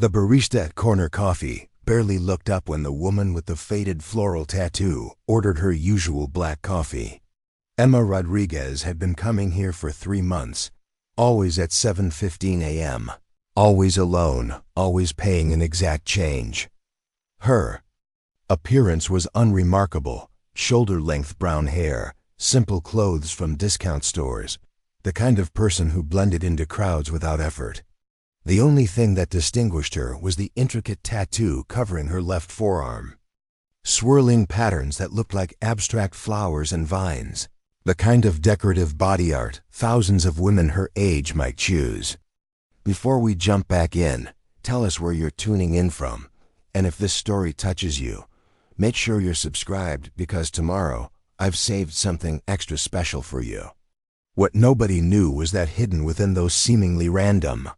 The barista at Corner Coffee barely looked up when the woman with the faded floral tattoo ordered her usual black coffee. Emma Rodriguez had been coming here for 3 months, always at 7:15 a.m., always alone, always paying an exact change. Her appearance was unremarkable: shoulder-length brown hair, simple clothes from discount stores, the kind of person who blended into crowds without effort. The only thing that distinguished her was the intricate tattoo covering her left forearm. Swirling patterns that looked like abstract flowers and vines, the kind of decorative body art thousands of women her age might choose. Before we jump back in, tell us where you're tuning in from, and if this story touches you, make sure you're subscribed, because tomorrow I've saved something extra special for you. What nobody knew was that hidden within those seemingly random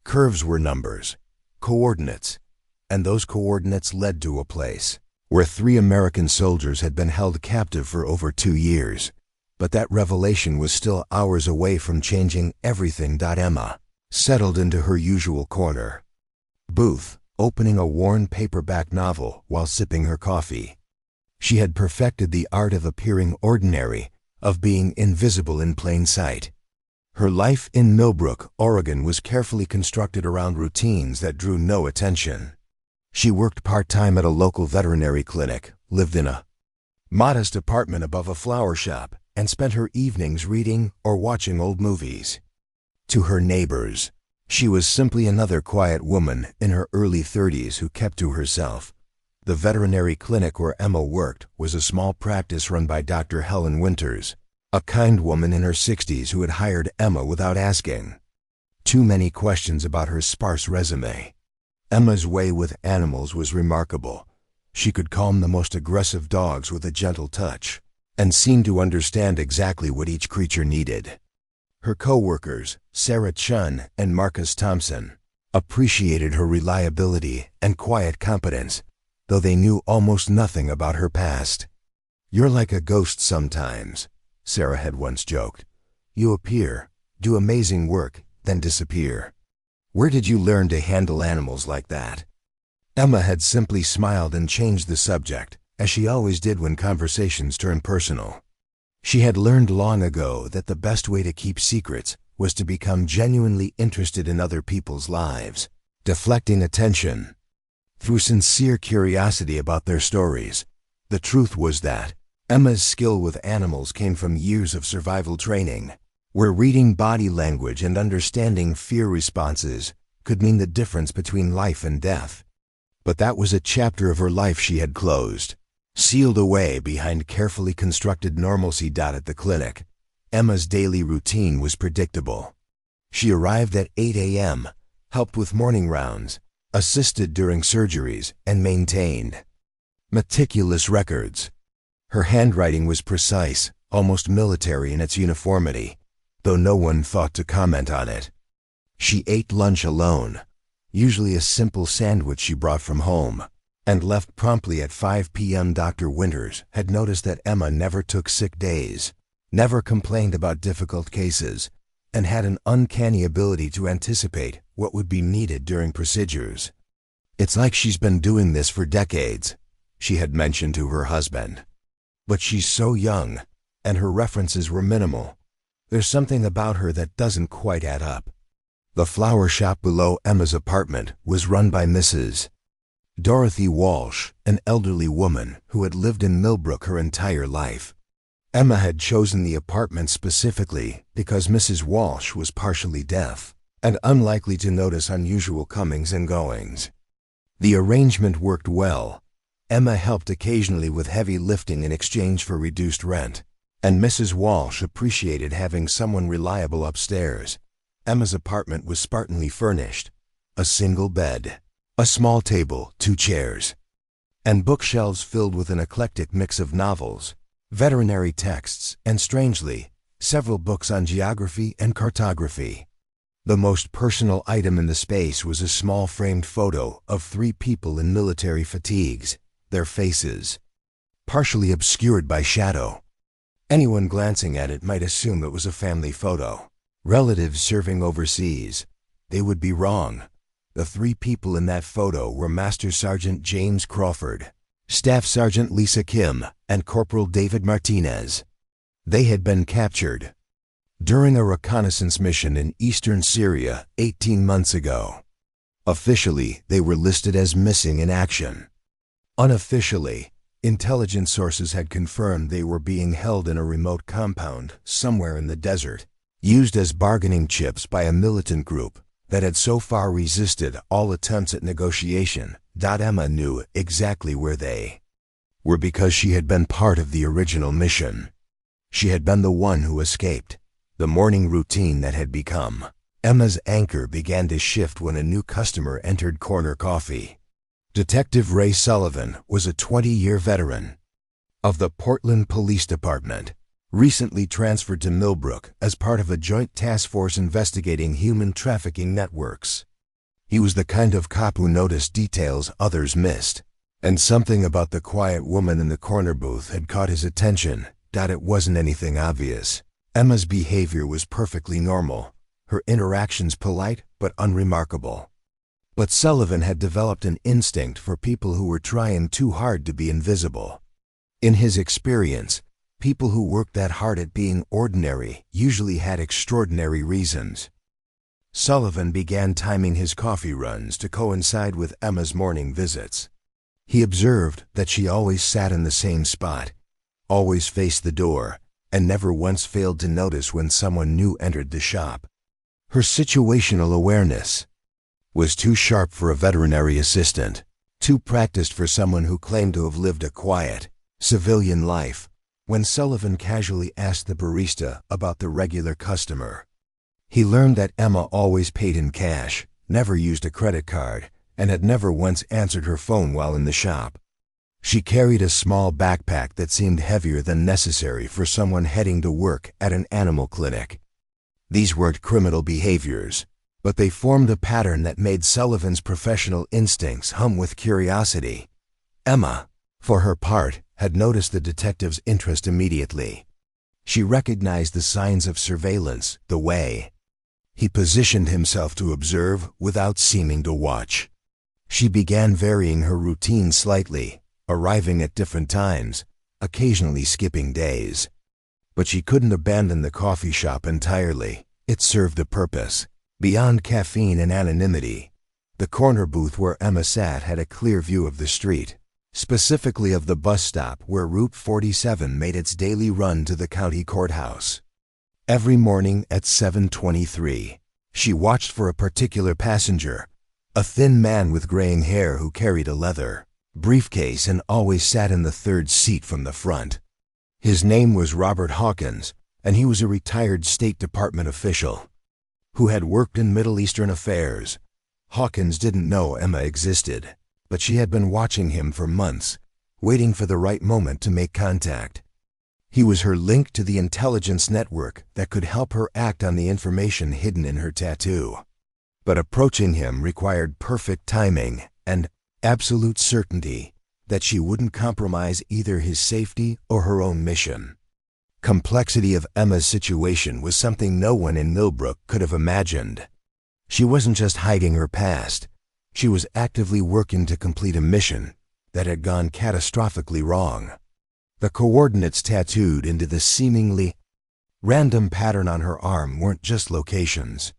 curves were numbers, coordinates, and those coordinates led to a place where 3 American soldiers had been held captive for over 2 years. But that revelation was still hours away from changing everything. Emma settled into her usual corner booth, opening a worn paperback novel while sipping her coffee. She had perfected the art of appearing ordinary, of being invisible in plain sight. Her life in Millbrook, Oregon was carefully constructed around routines that drew no attention. She worked part-time at a local veterinary clinic, lived in a modest apartment above a flower shop, and spent her evenings reading or watching old movies. To her neighbors, she was simply another quiet woman in her early 30s who kept to herself. The veterinary clinic where Emma worked was a small practice run by Dr. Helen Winters, a kind woman in her 60s who had hired Emma without asking too many questions about her sparse resume. Emma's way with animals was remarkable. She could calm the most aggressive dogs with a gentle touch, and seemed to understand exactly what each creature needed. Her co-workers, Sarah Chun and Marcus Thompson, appreciated her reliability and quiet competence, though they knew almost nothing about her past. "You're like a ghost sometimes," Sarah had once joked. "You appear, do amazing work, then disappear. Where did you learn to handle animals like that?" Emma had simply smiled and changed the subject, as she always did when conversations turned personal. She had learned long ago that the best way to keep secrets was to become genuinely interested in other people's lives, deflecting attention through sincere curiosity about their stories. The truth was that Emma's skill with animals came from years of survival training, where reading body language and understanding fear responses could mean the difference between life and death. But that was a chapter of her life she had closed, sealed away behind carefully constructed normalcy. At the clinic, Emma's daily routine was predictable. She arrived at 8 a.m., helped with morning rounds, assisted during surgeries, and maintained meticulous records. Her handwriting was precise, almost military in its uniformity, though no one thought to comment on it. She ate lunch alone, usually a simple sandwich she brought from home, and left promptly at 5 p.m. Dr. Winters had noticed that Emma never took sick days, never complained about difficult cases, and had an uncanny ability to anticipate what would be needed during procedures. "It's like she's been doing this for decades," she had mentioned to her husband. "But she's so young, and her references were minimal. There's something about her that doesn't quite add up." The flower shop below Emma's apartment was run by Mrs. Dorothy Walsh, an elderly woman who had lived in Millbrook her entire life. Emma had chosen the apartment specifically because Mrs. Walsh was partially deaf and unlikely to notice unusual comings and goings. The arrangement worked well. Emma helped occasionally with heavy lifting in exchange for reduced rent, and Mrs. Walsh appreciated having someone reliable upstairs. Emma's apartment was spartanly furnished: a single bed, a small table, 2 chairs, and bookshelves filled with an eclectic mix of novels, veterinary texts, and strangely, several books on geography and cartography. The most personal item in the space was a small framed photo of 3 people in military fatigues, their faces partially obscured by shadow. Anyone glancing at it might assume it was a family photo, relatives serving overseas. They would be wrong. The three people in that photo were Master Sergeant James Crawford, Staff Sergeant Lisa Kim, and Corporal David Martinez. They had been captured during a reconnaissance mission in eastern Syria 18 months ago. Officially, they were listed as missing in action. Unofficially, intelligence sources had confirmed they were being held in a remote compound somewhere in the desert, used as bargaining chips by a militant group that had so far resisted all attempts at negotiation. Emma knew exactly where they were because she had been part of the original mission. She had been the one who escaped. The morning routine that had become Emma's anchor began to shift when a new customer entered Corner Coffee. Detective Ray Sullivan was a 20-year veteran of the Portland Police Department, recently transferred to Millbrook as part of a joint task force investigating human trafficking networks. He was the kind of cop who noticed details others missed, and something about the quiet woman in the corner booth had caught his attention. It wasn't anything obvious. Emma's behavior was perfectly normal, her interactions polite but unremarkable. But Sullivan had developed an instinct for people who were trying too hard to be invisible. In his experience, people who worked that hard at being ordinary usually had extraordinary reasons. Sullivan began timing his coffee runs to coincide with Emma's morning visits. He observed that she always sat in the same spot, always faced the door, and never once failed to notice when someone new entered the shop. Her situational awareness was too sharp for a veterinary assistant, too practiced for someone who claimed to have lived a quiet, civilian life. When Sullivan casually asked the barista about the regular customer, he learned that Emma always paid in cash, never used a credit card, and had never once answered her phone while in the shop. She carried a small backpack that seemed heavier than necessary for someone heading to work at an animal clinic. These weren't criminal behaviors, but they formed a pattern that made Sullivan's professional instincts hum with curiosity. Emma, for her part, had noticed the detective's interest immediately. She recognized the signs of surveillance, the way he positioned himself to observe without seeming to watch. She began varying her routine slightly, arriving at different times, occasionally skipping days. But she couldn't abandon the coffee shop entirely. It served a purpose. Beyond caffeine and anonymity, the corner booth where Emma sat had a clear view of the street, specifically of the bus stop where Route 47 made its daily run to the county courthouse. Every morning at 7:23, she watched for a particular passenger, a thin man with graying hair who carried a leather briefcase and always sat in the third seat from the front. His name was Robert Hawkins, and he was a retired State Department official who had worked in Middle Eastern affairs. Hawkins didn't know Emma existed, but she had been watching him for months, waiting for the right moment to make contact. He was her link to the intelligence network that could help her act on the information hidden in her tattoo. But approaching him required perfect timing and absolute certainty that she wouldn't compromise either his safety or her own mission. Complexity of Emma's situation was something no one in Millbrook could have imagined. She wasn't just hiding her past. She was actively working to complete a mission that had gone catastrophically wrong. The coordinates tattooed into the seemingly random pattern on her arm weren't just locations.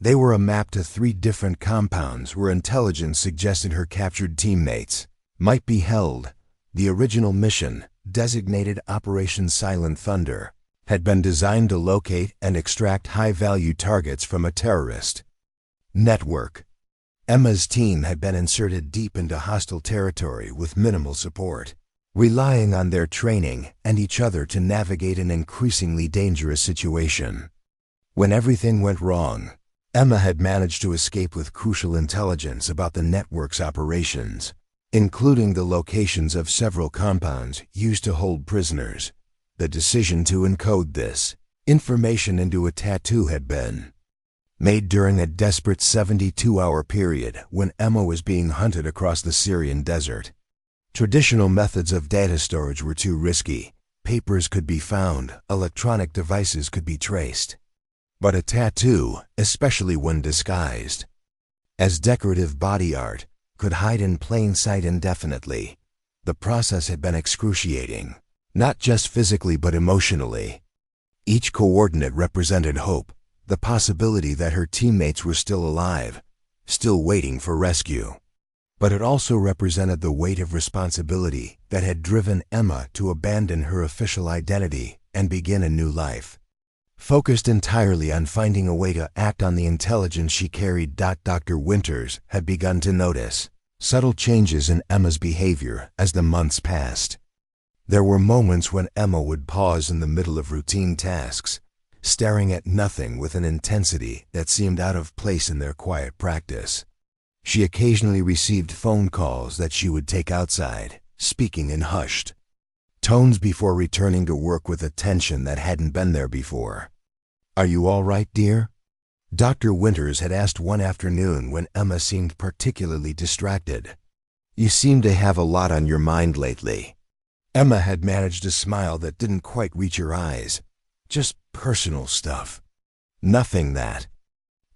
They were a map to 3 different compounds where intelligence suggested her captured teammates might be held. The original mission, designated Operation Silent Thunder, had been designed to locate and extract high-value targets from a terrorist network. Emma's team had been inserted deep into hostile territory with minimal support, relying on their training and each other to navigate an increasingly dangerous situation. When everything went wrong, Emma had managed to escape with crucial intelligence about the network's operations, including the locations of several compounds used to hold prisoners. The decision to encode this information into a tattoo had been made during a desperate 72-hour period when Emma was being hunted across the Syrian desert. Traditional methods of data storage were too risky. Papers could be found, electronic devices could be traced. But a tattoo, especially when disguised, as decorative body art could hide in plain sight indefinitely. The process had been excruciating, not just physically but emotionally. Each coordinate represented hope, the possibility that her teammates were still alive, still waiting for rescue. But it also represented the weight of responsibility that had driven Emma to abandon her official identity and begin a new life. Focused entirely on finding a way to act on the intelligence she carried. Dr. Winters had begun to notice subtle changes in Emma's behavior as the months passed. There were moments when Emma would pause in the middle of routine tasks, staring at nothing with an intensity that seemed out of place in their quiet practice. She occasionally received phone calls that she would take outside, speaking in hushed tones before returning to work with a tension that hadn't been there before. "Are you all right, dear?" Dr. Winters had asked one afternoon when Emma seemed particularly distracted. "You seem to have a lot on your mind lately." Emma had managed a smile that didn't quite reach her eyes. "Just personal stuff. Nothing that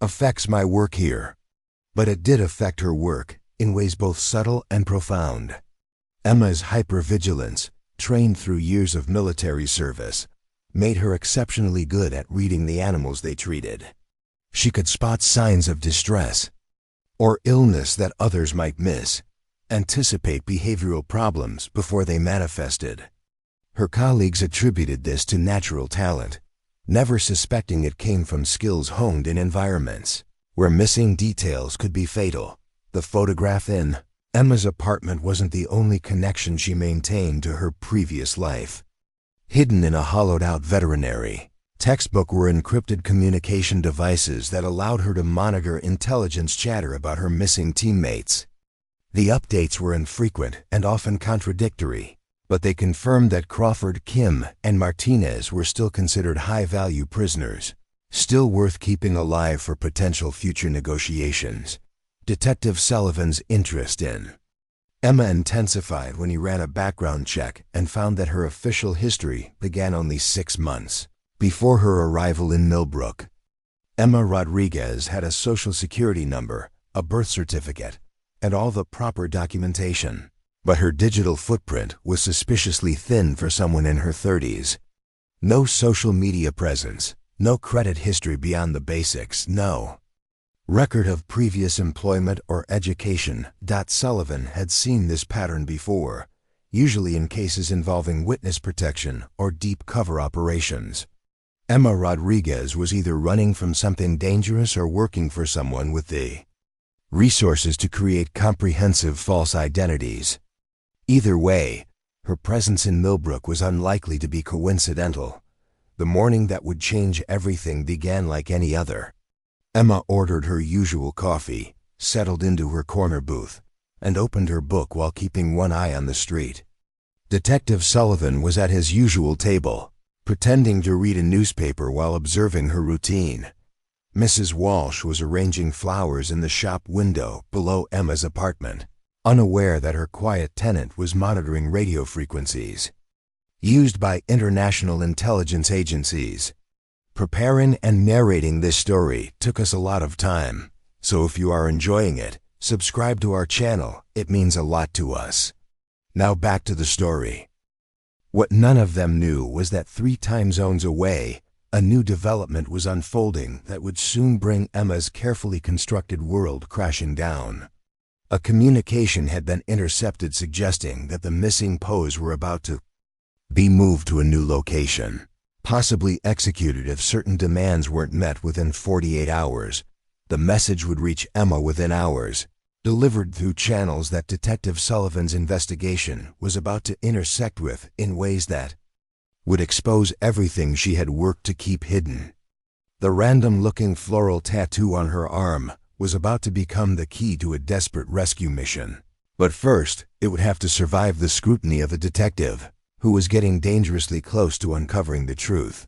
affects my work here." But it did affect her work, in ways both subtle and profound. Emma's hypervigilance, trained through years of military service, made her exceptionally good at reading the animals they treated. She could spot signs of distress or illness that others might miss, anticipate behavioral problems before they manifested. Her colleagues attributed this to natural talent, never suspecting it came from skills honed in environments where missing details could be fatal. The photograph in Emma's apartment wasn't the only connection she maintained to her previous life. Hidden in a hollowed-out veterinary textbook were encrypted communication devices that allowed her to monitor intelligence chatter about her missing teammates. The updates were infrequent and often contradictory, but they confirmed that Crawford, Kim, and Martinez were still considered high-value prisoners, still worth keeping alive for potential future negotiations. Detective Sullivan's interest in Emma intensified when he ran a background check and found that her official history began only 6 months before her arrival in Millbrook. Emma Rodriguez had a social security number, a birth certificate, and all the proper documentation, but her digital footprint was suspiciously thin for someone in her 30s. No social media presence, no credit history beyond the basics, no record of previous employment or education. Sullivan had seen this pattern before, usually in cases involving witness protection or deep cover operations. Emma Rodriguez was either running from something dangerous or working for someone with the resources to create comprehensive false identities. Either way, her presence in Millbrook was unlikely to be coincidental. The morning that would change everything began like any other. Emma ordered her usual coffee, settled into her corner booth, and opened her book while keeping one eye on the street. Detective Sullivan was at his usual table, pretending to read a newspaper while observing her routine. Mrs. Walsh was arranging flowers in the shop window below Emma's apartment, unaware that her quiet tenant was monitoring radio frequencies used by international intelligence agencies. Preparing and narrating this story took us a lot of time, so if you are enjoying it, subscribe to our channel. It means a lot to us. Now back to the story. What none of them knew was that 3 time zones away, a new development was unfolding that would soon bring Emma's carefully constructed world crashing down. A communication had been intercepted suggesting that the missing POWs were about to be moved to a new location, possibly executed if certain demands weren't met within 48 hours. The message would reach Emma within hours, delivered through channels that Detective Sullivan's investigation was about to intersect with in ways that would expose everything she had worked to keep hidden. The random-looking floral tattoo on her arm was about to become the key to a desperate rescue mission. But first, it would have to survive the scrutiny of a detective who was getting dangerously close to uncovering the truth.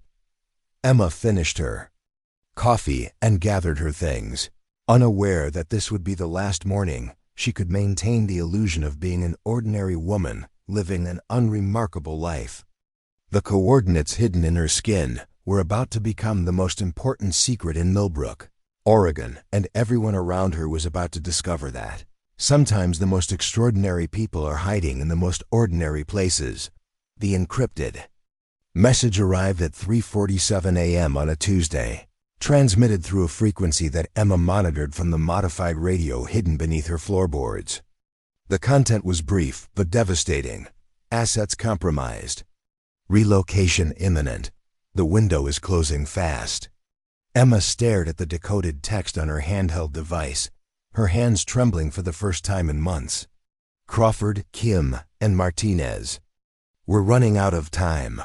Emma finished her coffee and gathered her things. Unaware that this would be the last morning she could maintain the illusion of being an ordinary woman living an unremarkable life. The coordinates hidden in her skin were about to become the most important secret in Millbrook. Oregon, and everyone around her was about to discover that. Sometimes the most extraordinary people are hiding in the most ordinary places. The encrypted message arrived at 3:47 a.m. on a Tuesday, transmitted through a frequency that Emma monitored from the modified radio hidden beneath her floorboards. The content was brief but devastating. Assets compromised. Relocation imminent. The window is closing fast. Emma stared at the decoded text on her handheld device, her hands trembling for the first time in months. Crawford, Kim, and Martinez. We're running out of time.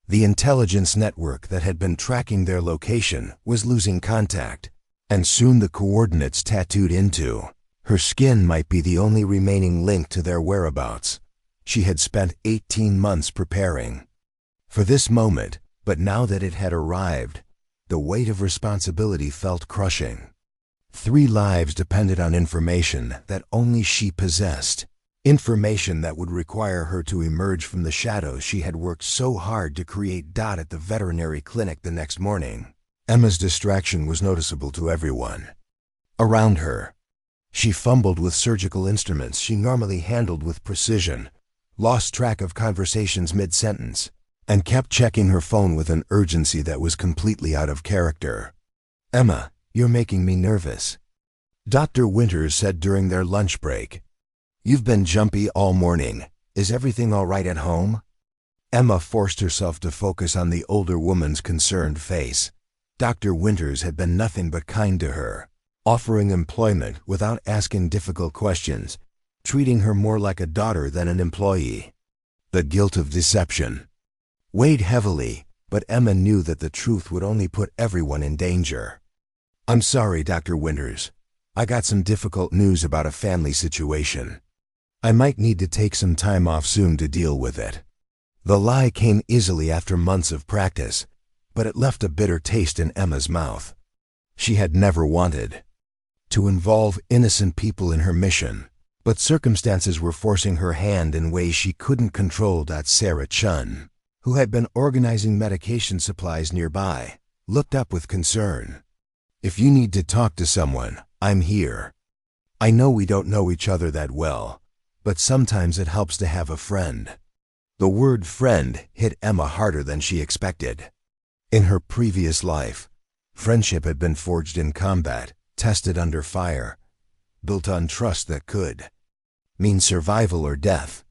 The intelligence network that had been tracking their location was losing contact, and soon the coordinates tattooed into her skin might be the only remaining link to their whereabouts. She had spent 18 months preparing for this moment, but now that it had arrived, the weight of responsibility felt crushing. 3 lives depended on information that only she possessed. Information that would require her to emerge from the shadows she had worked so hard to create. At the veterinary clinic the next morning, Emma's distraction was noticeable to everyone around her. She fumbled with surgical instruments she normally handled with precision, lost track of conversations mid-sentence, and kept checking her phone with an urgency that was completely out of character. "Emma, you're making me nervous," Dr. Winters said during their lunch break. "You've been jumpy all morning. Is everything all right at home?" Emma forced herself to focus on the older woman's concerned face. Dr. Winters had been nothing but kind to her, offering employment without asking difficult questions, treating her more like a daughter than an employee. The guilt of deception weighed heavily, but Emma knew that the truth would only put everyone in danger. "I'm sorry, Dr. Winters. I got some difficult news about a family situation. I might need to take some time off soon to deal with it." The lie came easily after months of practice, but it left a bitter taste in Emma's mouth. She had never wanted to involve innocent people in her mission, but circumstances were forcing her hand in ways she couldn't control. Sarah Chun, who had been organizing medication supplies nearby, looked up with concern. "If you need to talk to someone, I'm here. I know we don't know each other that well, but sometimes it helps to have a friend." The word friend hit Emma harder than she expected. In her previous life, friendship had been forged in combat, tested under fire, built on trust that could mean survival or death.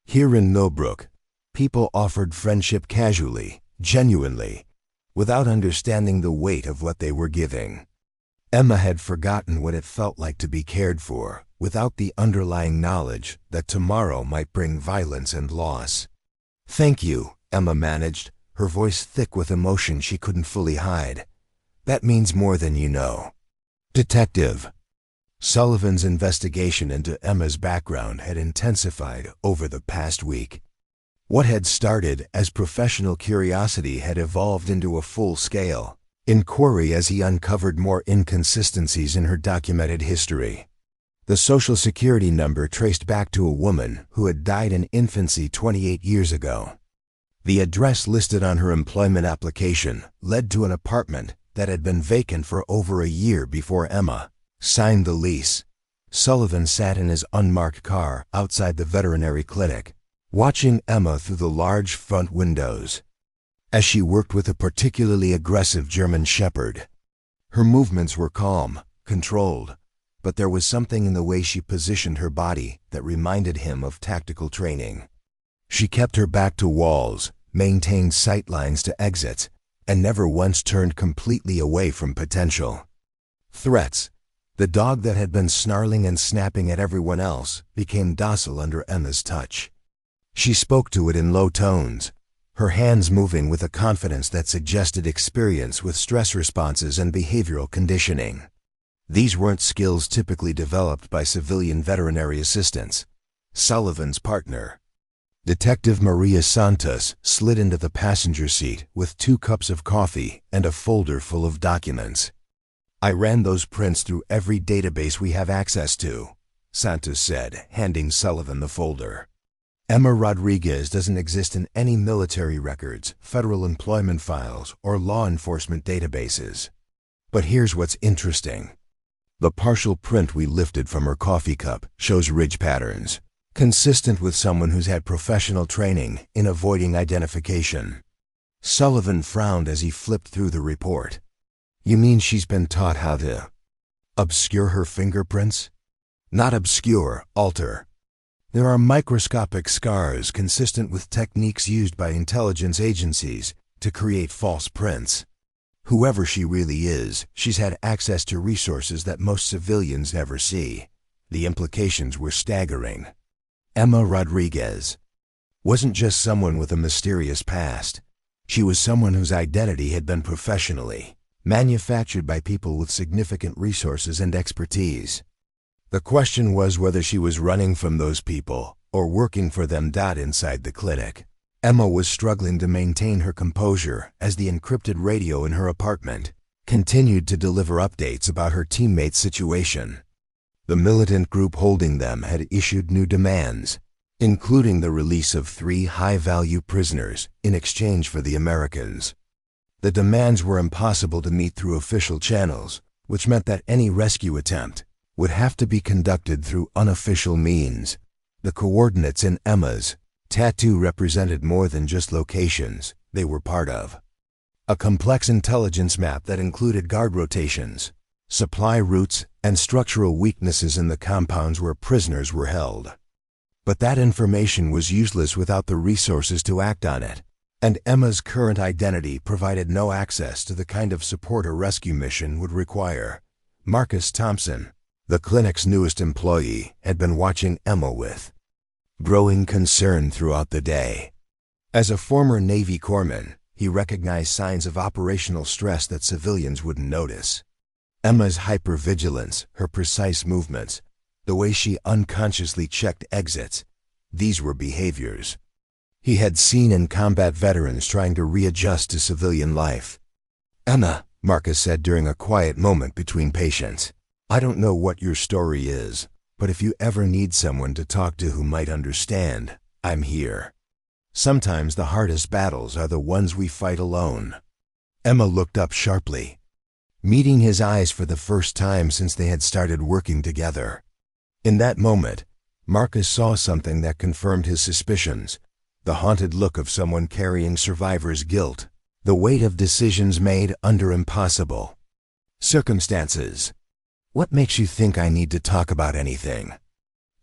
Here in Millbrook, people offered friendship casually, genuinely, without understanding the weight of what they were giving. Emma had forgotten what it felt like to be cared for, without the underlying knowledge that tomorrow might bring violence and loss. "Thank you," Emma managed, her voice thick with emotion she couldn't fully hide. "That means more than you know." Detective Sullivan's investigation into Emma's background had intensified over the past week. What had started as professional curiosity had evolved into a full-scale inquiry as he uncovered more inconsistencies in her documented history. The Social Security number traced back to a woman who had died in infancy 28 years ago. The address listed on her employment application led to an apartment that had been vacant for over a year before Emma signed the lease. Sullivan sat in his unmarked car outside the veterinary clinic, watching Emma through the large front windows as she worked with a particularly aggressive German Shepherd. Her movements were calm, controlled, but there was something in the way she positioned her body that reminded him of tactical training. She kept her back to walls, maintained sight lines to exits, and never once turned completely away from potential threats. The dog that had been snarling and snapping at everyone else became docile under Emma's touch. She spoke to it in low tones, her hands moving with a confidence that suggested experience with stress responses and behavioral conditioning. These weren't skills typically developed by civilian veterinary assistants. Sullivan's partner, Detective Maria Santos, slid into the passenger seat with 2 cups of coffee and a folder full of documents. "I ran those prints through every database we have access to," Santos said, handing Sullivan the folder. "Emma Rodriguez doesn't exist in any military records, federal employment files, or law enforcement databases. But here's what's interesting. The partial print we lifted from her coffee cup shows ridge patterns, consistent with someone who's had professional training in avoiding identification. Sullivan frowned as he flipped through the report. You mean she's been taught how to obscure her fingerprints? Not obscure, alter. There are microscopic scars consistent with techniques used by intelligence agencies to create false prints. Whoever she really is, she's had access to resources that most civilians never see. The implications were staggering. Emma Rodriguez wasn't just someone with a mysterious past. She was someone whose identity had been professionally manufactured by people with significant resources and expertise. The question was whether she was running from those people or working for them. Inside the clinic, Emma was struggling to maintain her composure as the encrypted radio in her apartment continued to deliver updates about her teammates' situation. The militant group holding them had issued new demands, including the release of 3 high-value prisoners in exchange for the Americans. The demands were impossible to meet through official channels, which meant that any rescue attempt would have to be conducted through unofficial means. The coordinates in Emma's tattoo represented more than just locations they were part of. A complex intelligence map that included guard rotations, supply routes, and structural weaknesses in the compounds where prisoners were held. But that information was useless without the resources to act on it, and Emma's current identity provided no access to the kind of support a rescue mission would require. Marcus Thompson, the clinic's newest employee, had been watching Emma with growing concern throughout the day. As a former Navy corpsman, he recognized signs of operational stress that civilians wouldn't notice. Emma's hypervigilance, her precise movements, the way she unconsciously checked exits, these were behaviors he had seen in combat veterans trying to readjust to civilian life. Emma, Marcus said during a quiet moment between patients, I don't know what your story is, but if you ever need someone to talk to who might understand, I'm here. Sometimes the hardest battles are the ones we fight alone. Emma looked up sharply, meeting his eyes for the first time since they had started working together. In that moment, Marcus saw something that confirmed his suspicions, the haunted look of someone carrying survivor's guilt, the weight of decisions made under impossible circumstances. What makes you think I need to talk about anything?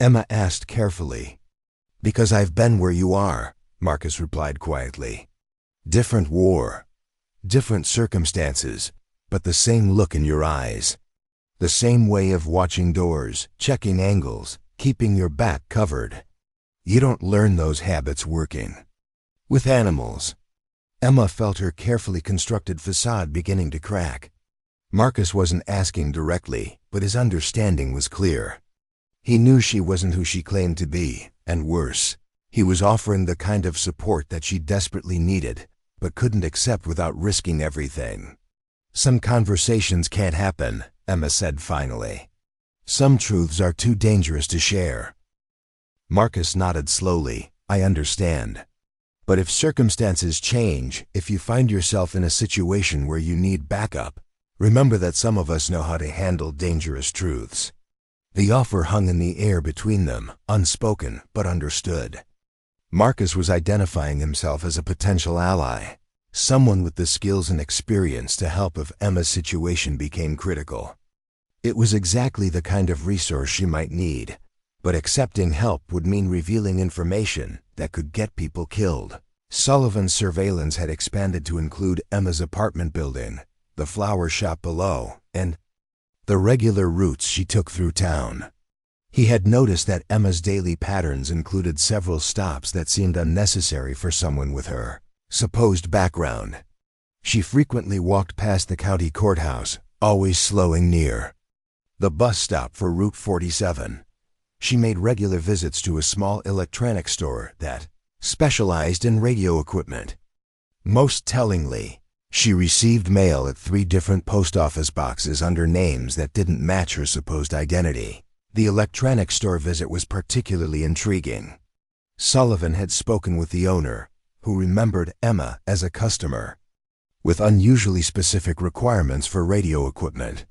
Emma asked carefully. Because I've been where you are, Marcus replied quietly. Different war, different circumstances, but the same look in your eyes. The same way of watching doors, checking angles, keeping your back covered. You don't learn those habits working with animals. Emma felt her carefully constructed facade beginning to crack. Marcus wasn't asking directly, but his understanding was clear. He knew she wasn't who she claimed to be, and worse, he was offering the kind of support that she desperately needed, but couldn't accept without risking everything. Some conversations can't happen, Emma said finally. Some truths are too dangerous to share. Marcus nodded slowly. I understand. But if circumstances change, if you find yourself in a situation where you need backup, remember that some of us know how to handle dangerous truths. The offer hung in the air between them, unspoken but understood. Marcus was identifying himself as a potential ally, someone with the skills and experience to help if Emma's situation became critical. It was exactly the kind of resource she might need, but accepting help would mean revealing information that could get people killed. Sullivan's surveillance had expanded to include Emma's apartment building, the flower shop below, and the regular routes she took through town. He had noticed that Emma's daily patterns included several stops that seemed unnecessary for someone with her supposed background. She frequently walked past the county courthouse, always slowing near the bus stop for Route 47. She made regular visits to a small electronics store that specialized in radio equipment. Most tellingly, she received mail at 3 different post office boxes under names that didn't match her supposed identity. The electronics store visit was particularly intriguing. Sullivan had spoken with the owner, who remembered Emma as a customer. with unusually specific requirements for radio equipment.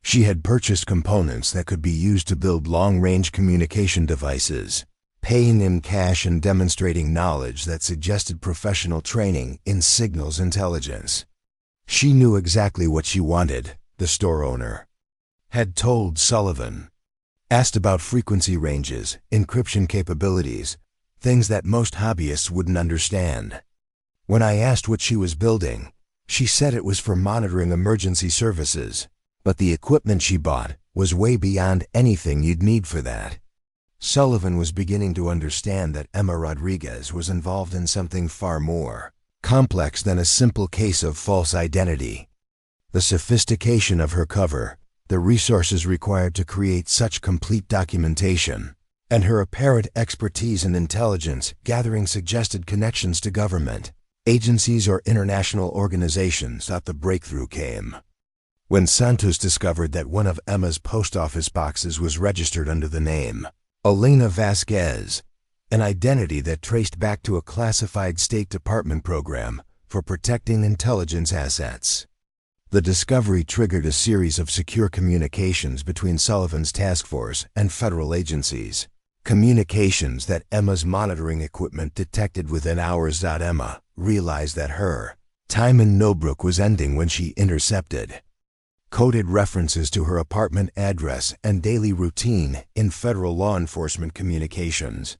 She had purchased components that could be used to build long-range communication devices, paying in cash and demonstrating knowledge that suggested professional training in signals intelligence. She knew exactly what she wanted, the store owner had told Sullivan. Asked about frequency ranges, encryption capabilities, things that most hobbyists wouldn't understand. When I asked what she was building, she said it was for monitoring emergency services, but the equipment she bought was way beyond anything you'd need for that. Sullivan was beginning to understand that Emma Rodriguez was involved in something far more complex than a simple case of false identity. The sophistication of her cover, the resources required to create such complete documentation, and her apparent expertise in intelligence gathering suggested connections to government, agencies or international organizations thought the breakthrough came when Santos discovered that one of Emma's post office boxes was registered under the name Elena Vasquez, an identity that traced back to a classified State Department program for protecting intelligence assets. The discovery triggered a series of secure communications between Sullivan's task force and federal agencies, communications that Emma's monitoring equipment detected within hours. Emma realized that her time in Millbrook was ending when she intercepted coded references to her apartment address and daily routine in federal law enforcement communications.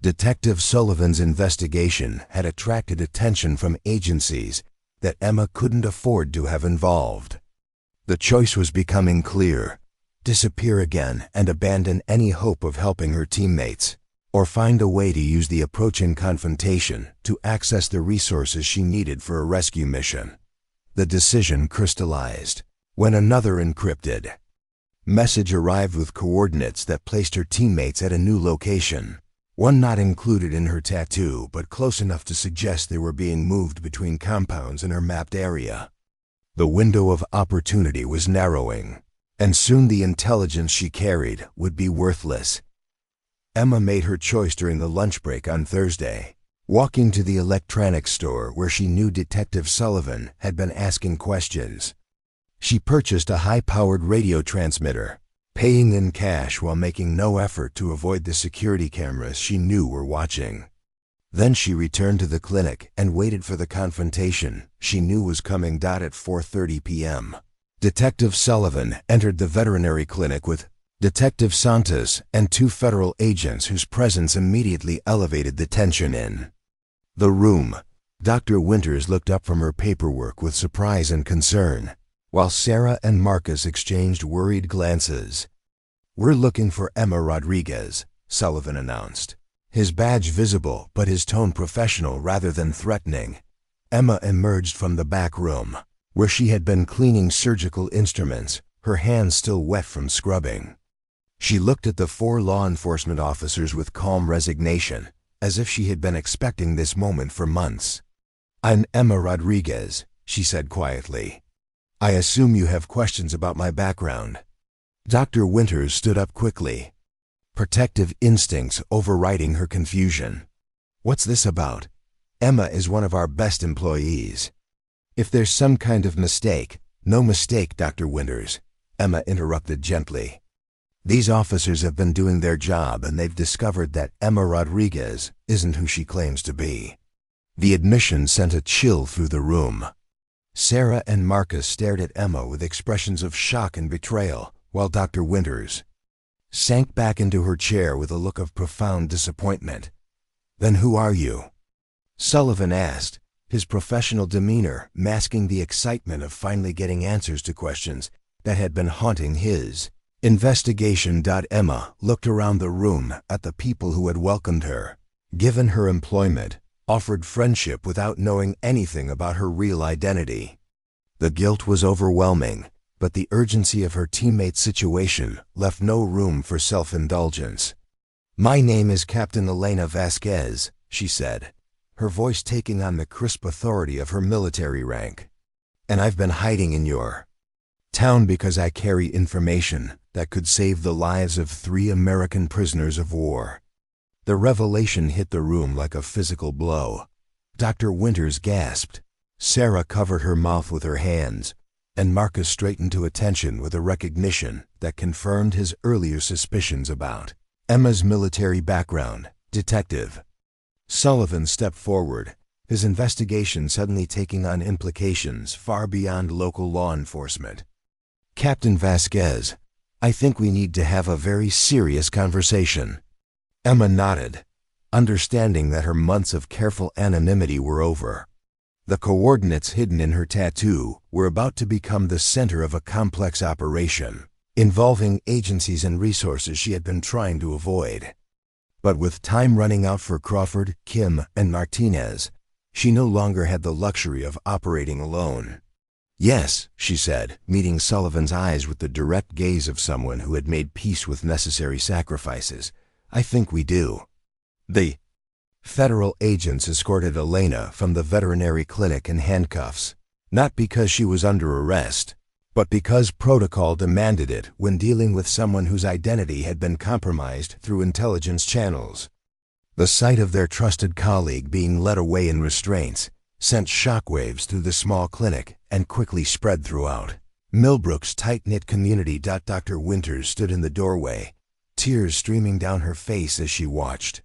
Detective Sullivan's investigation had attracted attention from agencies that Emma couldn't afford to have involved. The choice was becoming clear: disappear again and abandon any hope of helping her teammates, or find a way to use the approaching confrontation to access the resources she needed for a rescue mission. The decision crystallized when another encrypted message arrived with coordinates that placed her teammates at a new location, one not included in her tattoo but close enough to suggest they were being moved between compounds in her mapped area. The window of opportunity was narrowing, and soon the intelligence she carried would be worthless. Emma made her choice during the lunch break on Thursday, walking to the electronics store where she knew Detective Sullivan had been asking questions. She purchased a high-powered radio transmitter, paying in cash while making no effort to avoid the security cameras she knew were watching. Then she returned to the clinic and waited for the confrontation she knew was coming. At 4:30 p.m., Detective Sullivan entered the veterinary clinic with Detective Santos and two federal agents whose presence immediately elevated the tension in the room. Dr. Winters looked up from her paperwork with surprise and concern, while Sarah and Marcus exchanged worried glances. "We're looking for Emma Rodriguez," Sullivan announced, his badge visible but his tone professional rather than threatening. Emma emerged from the back room, where she had been cleaning surgical instruments, her hands still wet from scrubbing. She looked at the four law enforcement officers with calm resignation, as if she had been expecting this moment for months. "I'm Emma Rodriguez," she said quietly. "I assume you have questions about my background." Dr. Winters stood up quickly, protective instincts overriding her confusion. "What's this about? Emma is one of our best employees." "If there's some kind of mistake—" "No mistake, Dr. Winters," Emma interrupted gently. "These officers have been doing their job and they've discovered that Emma Rodriguez isn't who she claims to be." The admission sent a chill through the room. Sarah and Marcus stared at Emma with expressions of shock and betrayal, while Dr. Winters sank back into her chair with a look of profound disappointment. "Then who are you?" Sullivan asked, his professional demeanor masking the excitement of finally getting answers to questions that had been haunting his investigation. Emma looked around the room at the people who had welcomed her, given her employment, offered friendship without knowing anything about her real identity. The guilt was overwhelming, but the urgency of her teammate's situation left no room for self-indulgence. "My name is Captain Elena Vasquez," she said, her voice taking on the crisp authority of her military rank. "And I've been hiding in your town because I carry information that could save the lives of 3 American prisoners of war." The revelation hit the room like a physical blow. Dr. Winters gasped. Sarah covered her mouth with her hands, and Marcus straightened to attention with a recognition that confirmed his earlier suspicions about Emma's military background. Detective Sullivan stepped forward, his investigation suddenly taking on implications far beyond local law enforcement. Captain Vasquez, I think we need to have a very serious conversation. Emma nodded, understanding that her months of careful anonymity were over. The coordinates hidden in her tattoo were about to become the center of a complex operation, involving agencies and resources she had been trying to avoid. But with time running out for Crawford, Kim, and Martinez, she no longer had the luxury of operating alone. Yes, she said, meeting Sullivan's eyes with the direct gaze of someone who had made peace with necessary sacrifices. I think we do. The federal agents escorted Elena from the veterinary clinic in handcuffs, not because she was under arrest, but because protocol demanded it when dealing with someone whose identity had been compromised through intelligence channels. The sight of their trusted colleague being led away in restraints sent shockwaves through the small clinic and quickly spread throughout Millbrook's tight-knit community. Dr. Winters stood in the doorway, tears streaming down her face as she watched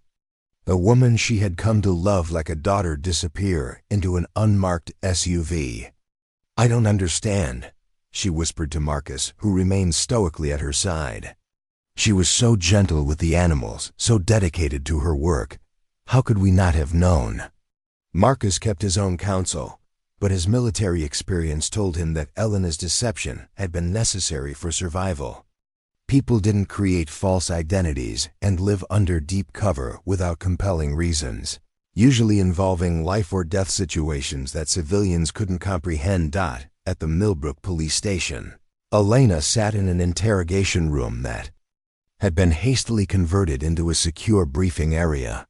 the woman she had come to love like a daughter disappear into an unmarked SUV. I don't understand, she whispered to Marcus, who remained stoically at her side. She was so gentle with the animals, so dedicated to her work. How could we not have known? Marcus kept his own counsel, but his military experience told him that Elena's deception had been necessary for survival. People didn't create false identities and live under deep cover without compelling reasons, usually involving life or death situations that civilians couldn't comprehend. At the Millbrook police station, Elena sat in an interrogation room that had been hastily converted into a secure briefing area.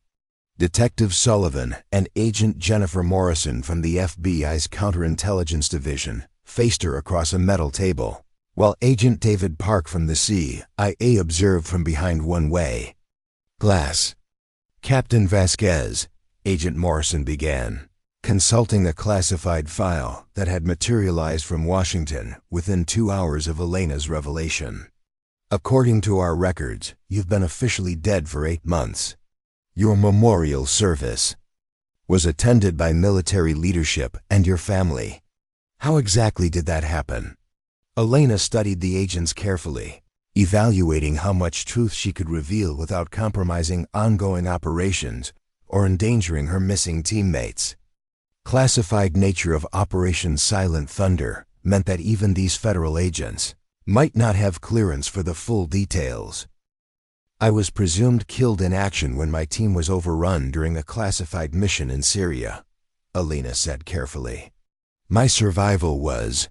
Detective Sullivan and Agent Jennifer Morrison from the FBI's Counterintelligence Division faced her across a metal table, while Agent David Park from the CIA observed from behind one-way glass. Captain Vasquez, Agent Morrison began, consulting a classified file that had materialized from Washington within 2 hours of Elena's revelation. According to our records, you've been officially dead for 8 months. Your memorial service was attended by military leadership and your family. How exactly did that happen? Elena studied the agents carefully, evaluating how much truth she could reveal without compromising ongoing operations or endangering her missing teammates. Classified nature of Operation Silent Thunder meant that even these federal agents might not have clearance for the full details. I was presumed killed in action when my team was overrun during a classified mission in Syria, Elena said carefully. My survival was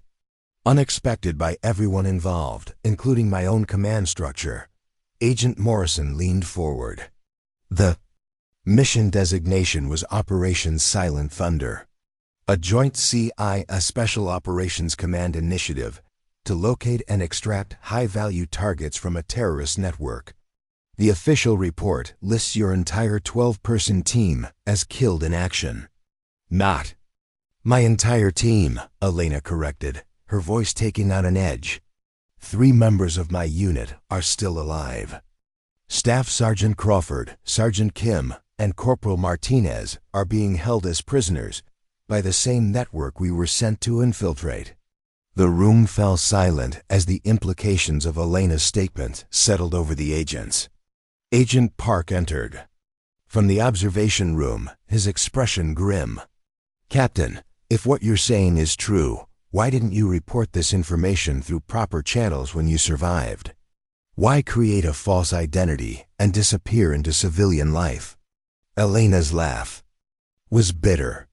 unexpected by everyone involved, including my own command structure. Agent Morrison leaned forward. The mission designation was Operation Silent Thunder, a joint CIA Special Operations Command initiative to locate and extract high-value targets from a terrorist network. The official report lists your entire 12-person team as killed in action. Not my entire team, Elena corrected, her voice taking on an edge. 3 members of my unit are still alive. Staff Sergeant Crawford, Sergeant Kim, and Corporal Martinez are being held as prisoners by the same network we were sent to infiltrate. The room fell silent as the implications of Elena's statement settled over the agents. Agent Park entered from the observation room, his expression grim. Captain, if what you're saying is true, why didn't you report this information through proper channels when you survived? Why create a false identity and disappear into civilian life? Elena's laugh was bitter,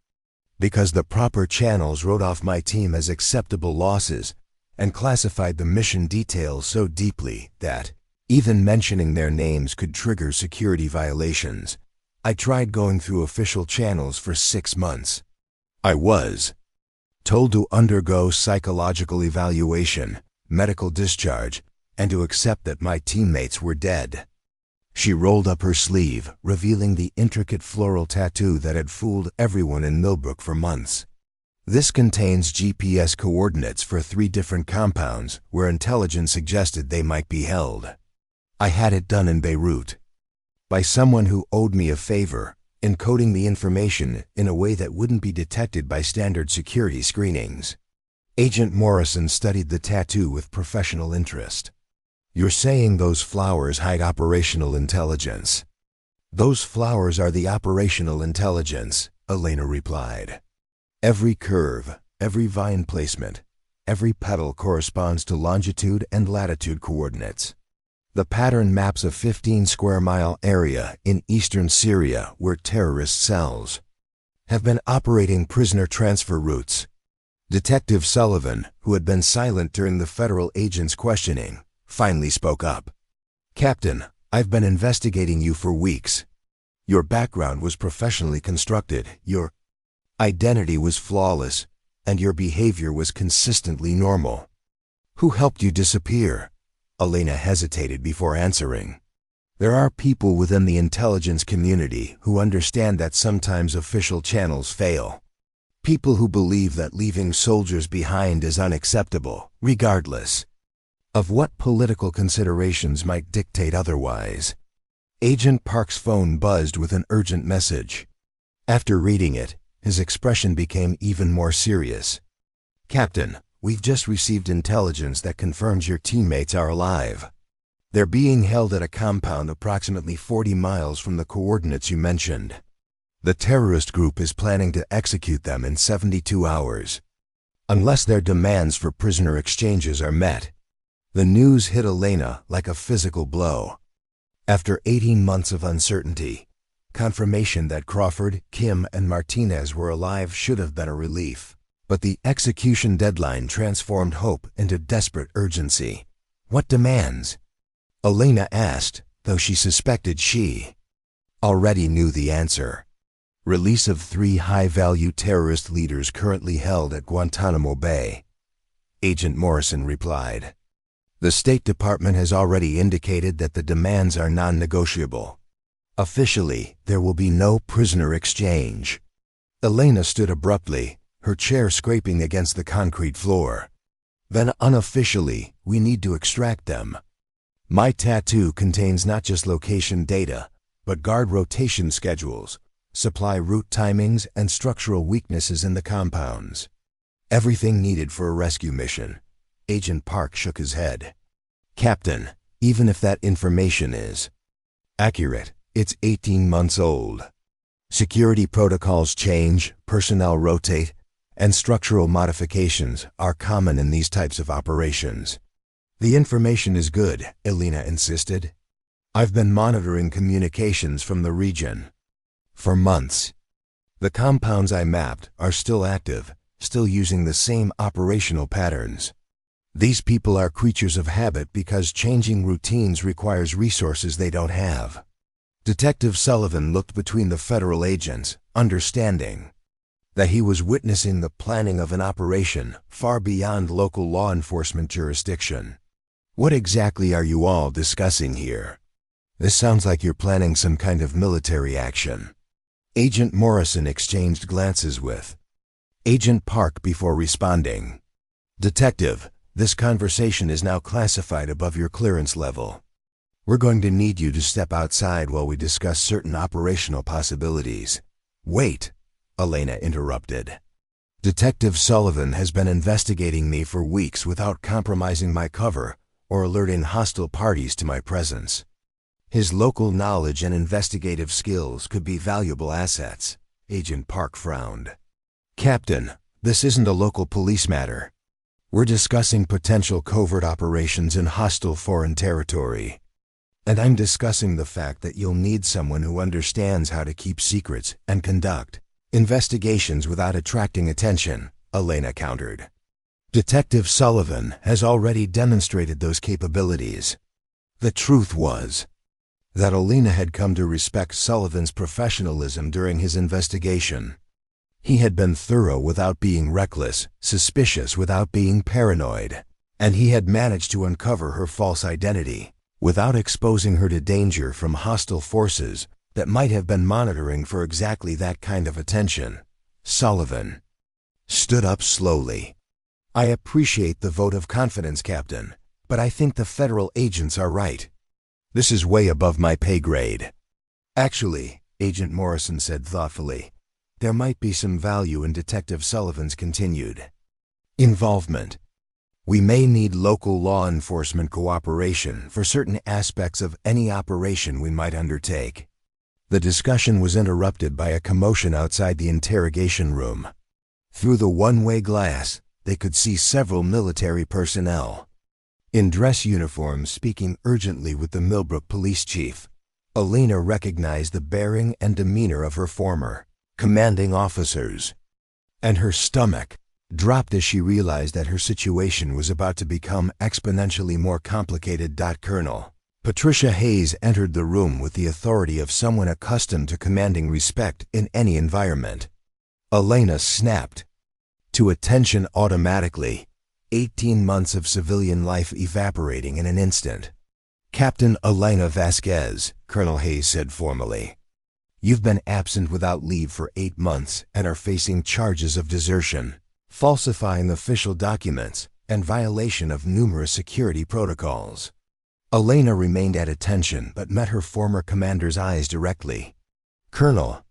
because the proper channels wrote off my team as acceptable losses and classified the mission details so deeply that even mentioning their names could trigger security violations. I tried going through official channels for 6 months. I was told to undergo psychological evaluation, medical discharge, and to accept that my teammates were dead. She rolled up her sleeve, revealing the intricate floral tattoo that had fooled everyone in Millbrook for months. This contains GPS coordinates for 3 different compounds where intelligence suggested they might be held. I had it done in Beirut by someone who owed me a favor, encoding the information in a way that wouldn't be detected by standard security screenings. Agent Morrison studied the tattoo with professional interest. You're saying those flowers hide operational intelligence? Those flowers are the operational intelligence, Elena replied. Every curve, every vine placement, every petal corresponds to longitude and latitude coordinates. The pattern maps a 15-square-mile area in eastern Syria where terrorist cells have been operating prisoner transfer routes. Detective Sullivan, who had been silent during the federal agent's questioning, finally spoke up. Captain, I've been investigating you for weeks. Your background was professionally constructed, your identity was flawless, and your behavior was consistently normal. Who helped you disappear? Elena hesitated before answering. There are people within the intelligence community who understand that sometimes official channels fail. People who believe that leaving soldiers behind is unacceptable, regardless of what political considerations might dictate otherwise. Agent Park's phone buzzed with an urgent message. After reading it, his expression became even more serious. Captain, we've just received intelligence that confirms your teammates are alive. They're being held at a compound approximately 40 miles from the coordinates you mentioned. The terrorist group is planning to execute them in 72 hours, unless their demands for prisoner exchanges are met. The news hit Elena like a physical blow. After 18 months of uncertainty, confirmation that Crawford, Kim, and Martinez were alive should have been a relief. But the execution deadline transformed hope into desperate urgency. What demands? Elena asked, though she suspected she already knew the answer. Release of 3 high-value terrorist leaders currently held at Guantanamo Bay. Agent Morrison replied. The State Department has already indicated that the demands are non-negotiable. Officially, there will be no prisoner exchange. Elena stood abruptly, her chair scraping against the concrete floor. Then unofficially, we need to extract them. My tattoo contains not just location data, but guard rotation schedules, supply route timings, and structural weaknesses in the compounds. Everything needed for a rescue mission. Agent Park shook his head. Captain, even if that information is accurate, it's 18 months old. Security protocols change, personnel rotate, and structural modifications are common in these types of operations. The information is good, Elena insisted. I've been monitoring communications from the region for months. The compounds I mapped are still active, still using the same operational patterns. These people are creatures of habit because changing routines requires resources they don't have. Detective Sullivan looked between the federal agents, understanding that he was witnessing the planning of an operation far beyond local law enforcement jurisdiction. What exactly are you all discussing here? This sounds like you're planning some kind of military action. Agent Morrison exchanged glances with Agent Park before responding. Detective, this conversation is now classified above your clearance level. We're going to need you to step outside while we discuss certain operational possibilities. Wait, Elena interrupted. Detective Sullivan has been investigating me for weeks without compromising my cover or alerting hostile parties to my presence. His local knowledge and investigative skills could be valuable assets. Agent Park frowned. Captain, this isn't a local police matter. We're discussing potential covert operations in hostile foreign territory. And I'm discussing the fact that you'll need someone who understands how to keep secrets and conduct investigations without attracting attention, Elena countered. Detective Sullivan has already demonstrated those capabilities. The truth was that Elena had come to respect Sullivan's professionalism during his investigation. He had been thorough without being reckless, suspicious without being paranoid, and he had managed to uncover her false identity without exposing her to danger from hostile forces that might have been monitoring for exactly that kind of attention. Sullivan stood up slowly. "I appreciate the vote of confidence, Captain, but I think the federal agents are right. This is way above my pay grade." "Actually," Agent Morrison said thoughtfully, "there might be some value in Detective Sullivan's continued involvement. We may need local law enforcement cooperation for certain aspects of any operation we might undertake." The discussion was interrupted by a commotion outside the interrogation room. Through the one-way glass, they could see several military personnel in dress uniforms speaking urgently with the Millbrook police chief. Elena recognized the bearing and demeanor of her former commanding officers, and her stomach dropped as she realized that her situation was about to become exponentially more complicated. Colonel Patricia Hayes entered the room with the authority of someone accustomed to commanding respect in any environment. Elena snapped to attention automatically, 18 months of civilian life evaporating in an instant. "Captain Elena Vasquez," Colonel Hayes said formally. "You've been absent without leave for 8 months and are facing charges of desertion, falsifying official documents, and violation of numerous security protocols." Elena remained at attention but met her former commander's eyes directly. "Colonel,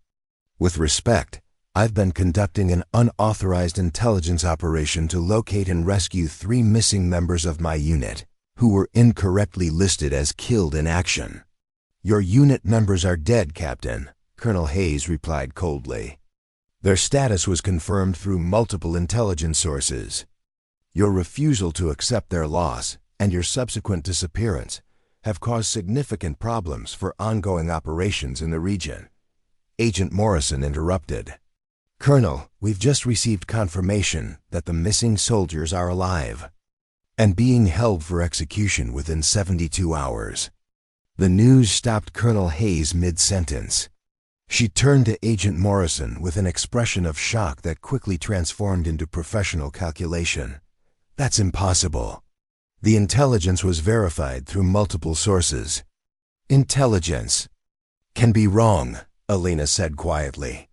with respect, I've been conducting an unauthorized intelligence operation to locate and rescue 3 missing members of my unit who were incorrectly listed as killed in action." "Your unit members are dead, Captain," Colonel Hayes replied coldly. "Their status was confirmed through multiple intelligence sources. Your refusal to accept their loss and your subsequent disappearance have caused significant problems for ongoing operations in the region." Agent Morrison interrupted. "Colonel, we've just received confirmation that the missing soldiers are alive and being held for execution within 72 hours. The news stopped Colonel Hayes mid-sentence. She turned to Agent Morrison with an expression of shock that quickly transformed into professional calculation. "That's impossible. The intelligence was verified through multiple sources." "Intelligence can be wrong," Elena said quietly.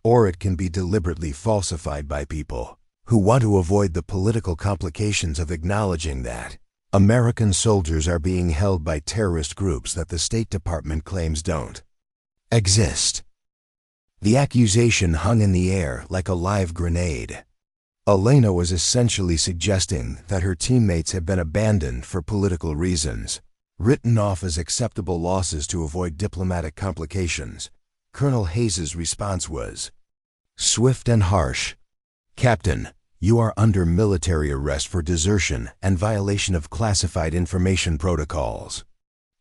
"Or it can be deliberately falsified by people who want to avoid the political complications of acknowledging that American soldiers are being held by terrorist groups that the State Department claims don't exist." The accusation hung in the air like a live grenade. Elena was essentially suggesting that her teammates had been abandoned for political reasons, written off as acceptable losses to avoid diplomatic complications. Colonel Hayes's response was swift and harsh. "Captain, you are under military arrest for desertion and violation of classified information protocols.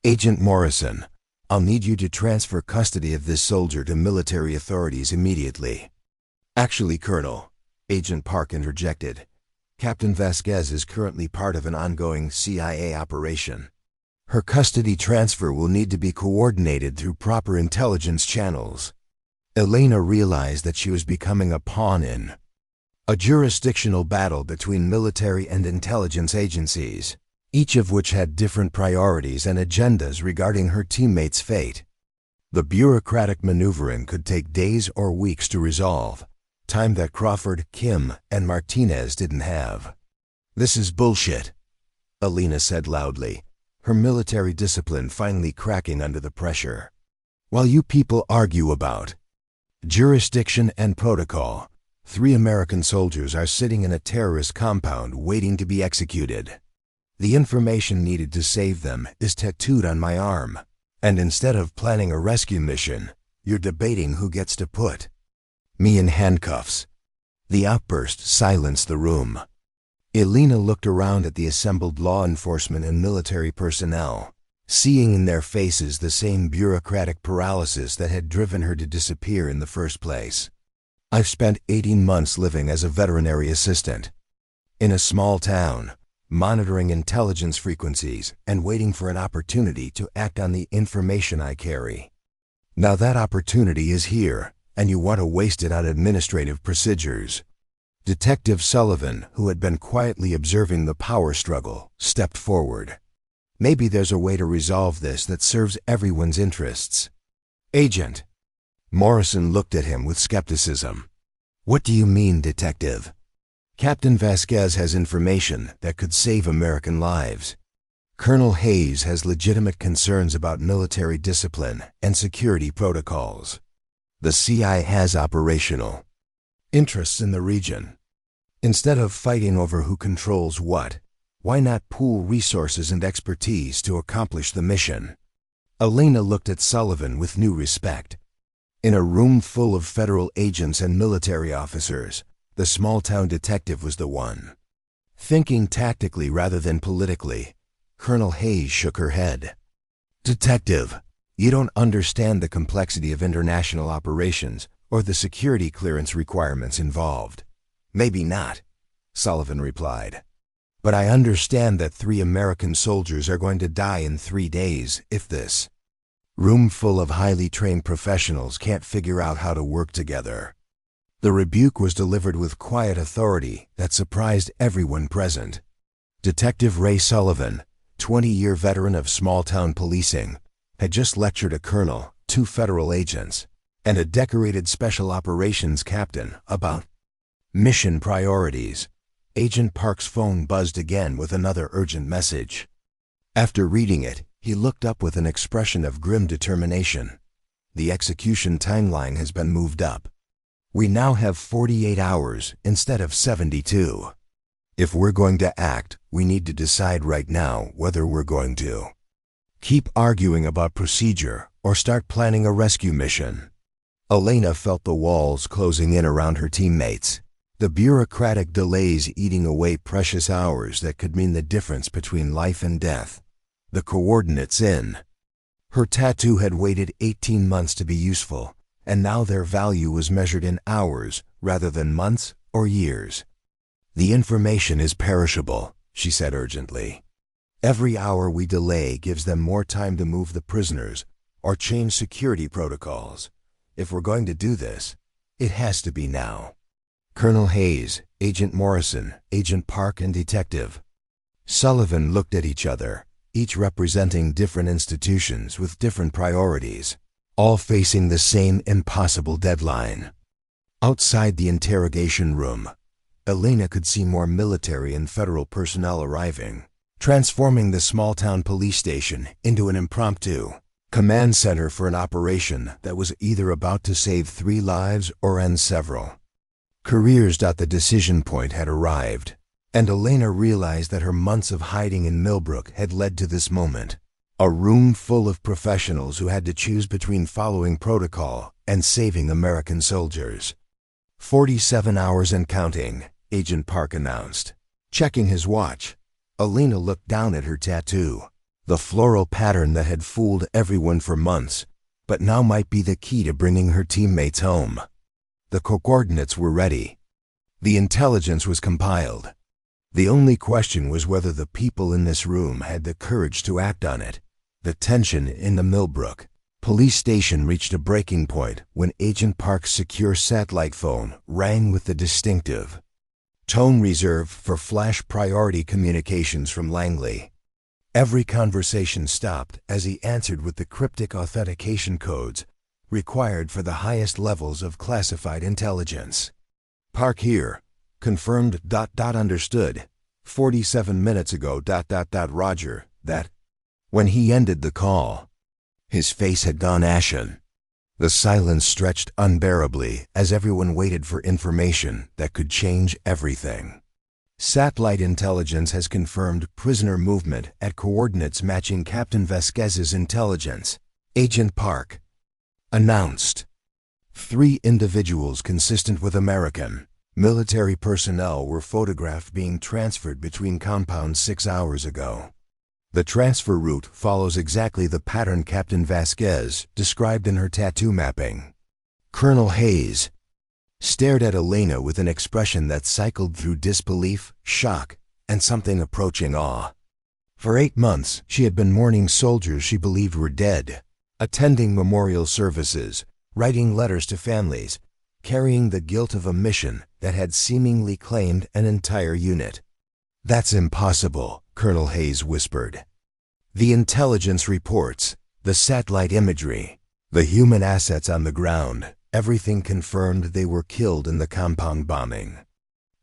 Agent Morrison, I'll need you to transfer custody of this soldier to military authorities immediately." "Actually, Colonel," Agent Park interjected, "Captain Vasquez is currently part of an ongoing CIA operation. Her custody transfer will need to be coordinated through proper intelligence channels." Elena realized that she was becoming a pawn in a jurisdictional battle between military and intelligence agencies, each of which had different priorities and agendas regarding her teammates' fate. The bureaucratic maneuvering could take days or weeks to resolve, time that Crawford, Kim, and Martinez didn't have. "This is bullshit," Elena said loudly, her military discipline finally cracking under the pressure. "While you people argue about jurisdiction and protocol, 3 American soldiers are sitting in a terrorist compound waiting to be executed. The information needed to save them is tattooed on my arm, and instead of planning a rescue mission, you're debating who gets to put me in handcuffs." The outburst silenced the room. Elena looked around at the assembled law enforcement and military personnel, seeing in their faces the same bureaucratic paralysis that had driven her to disappear in the first place. "I've spent 18 months living as a veterinary assistant in a small town, monitoring intelligence frequencies and waiting for an opportunity to act on the information I carry. Now that opportunity is here, and you want to waste it on administrative procedures." Detective Sullivan, who had been quietly observing the power struggle, stepped forward. "Maybe there's a way to resolve this that serves everyone's interests." "Agent." Morrison looked at him with skepticism. What do you mean, Detective? Captain Vasquez has information that could save American lives. Colonel Hayes has legitimate concerns about military discipline and security protocols. The CIA has operational interests in the region. Instead of fighting over who controls what, why not pool resources and expertise to accomplish the mission? Elena looked at Sullivan with new respect. In a room full of federal agents and military officers, the small-town detective was the one. Thinking tactically rather than politically, Colonel Hayes shook her head. Detective, you don't understand the complexity of international operations or the security clearance requirements involved. Maybe not, Sullivan replied. But I understand that 3 American soldiers are going to die in 3 days if this room full of highly trained professionals can't figure out how to work together. The rebuke was delivered with quiet authority that surprised everyone present. Detective Ray Sullivan, 20-year veteran of small-town policing, had just lectured a colonel, 2 federal agents, and a decorated special operations captain about mission priorities. Agent Park's phone buzzed again with another urgent message. After reading it, he looked up with an expression of grim determination. The execution timeline has been moved up. We now have 48 hours instead of 72. If we're going to act, we need to decide right now whether we're going to keep arguing about procedure or start planning a rescue mission. Elena felt the walls closing in around her teammates, the bureaucratic delays eating away precious hours that could mean the difference between life and death. The coordinates in. Her tattoo had waited 18 months to be useful, and now their value was measured in hours rather than months or years. The information is perishable, she said urgently. Every hour we delay gives them more time to move the prisoners or change security protocols. If we're going to do this, it has to be now. Colonel Hayes, Agent Morrison, Agent Park, and Detective Sullivan looked at each other, each representing different institutions with different priorities, all facing the same impossible deadline. Outside the interrogation room, Elena could see more military and federal personnel arriving, transforming the small-town police station into an impromptu command center for an operation that was either about to save 3 lives or end several. Careers. The decision point had arrived, and Elena realized that her months of hiding in Millbrook had led to this moment. A room full of professionals who had to choose between following protocol and saving American soldiers. 47 hours and counting, Agent Park announced. Checking his watch, Elena looked down at her tattoo, the floral pattern that had fooled everyone for months, but now might be the key to bringing her teammates home. The coordinates were ready. The intelligence was compiled. The only question was whether the people in this room had the courage to act on it. The tension in the Millbrook police station reached a breaking point when Agent Park's secure satellite phone rang with the distinctive tone reserved for flash priority communications from Langley. Every conversation stopped as he answered with the cryptic authentication codes required for the highest levels of classified intelligence. Park here. Confirmed. Understood. 47 minutes ago. Roger. That. When he ended the call, his face had gone ashen. The silence stretched unbearably as everyone waited for information that could change everything. Satellite intelligence has confirmed prisoner movement at coordinates matching Captain Vasquez's intelligence, Agent Park announced. 3 individuals consistent with American military personnel were photographed being transferred between compounds 6 hours ago. The transfer route follows exactly the pattern Captain Vasquez described in her tattoo mapping. Colonel Hayes stared at Elena with an expression that cycled through disbelief, shock, and something approaching awe. For 8 months, she had been mourning soldiers she believed were dead, attending memorial services, writing letters to families, carrying the guilt of a mission that had seemingly claimed an entire unit. "That's impossible," Colonel Hayes whispered. "The intelligence reports, the satellite imagery, the human assets on the ground, Everything confirmed they were killed in the compound bombing.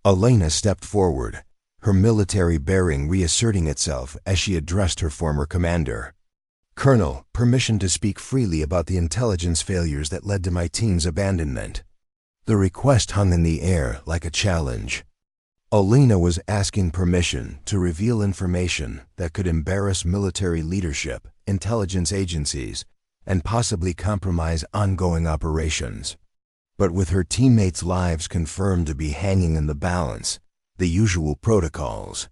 Elena stepped forward, her military bearing reasserting itself as she addressed her former commander. "Colonel, permission to speak freely about the intelligence failures that led to my team's abandonment." The request hung in the air like a challenge. Elena was asking permission to reveal information that could embarrass military leadership, intelligence agencies, and possibly compromise ongoing operations. But with her teammates' lives confirmed to be hanging in the balance, the usual protocols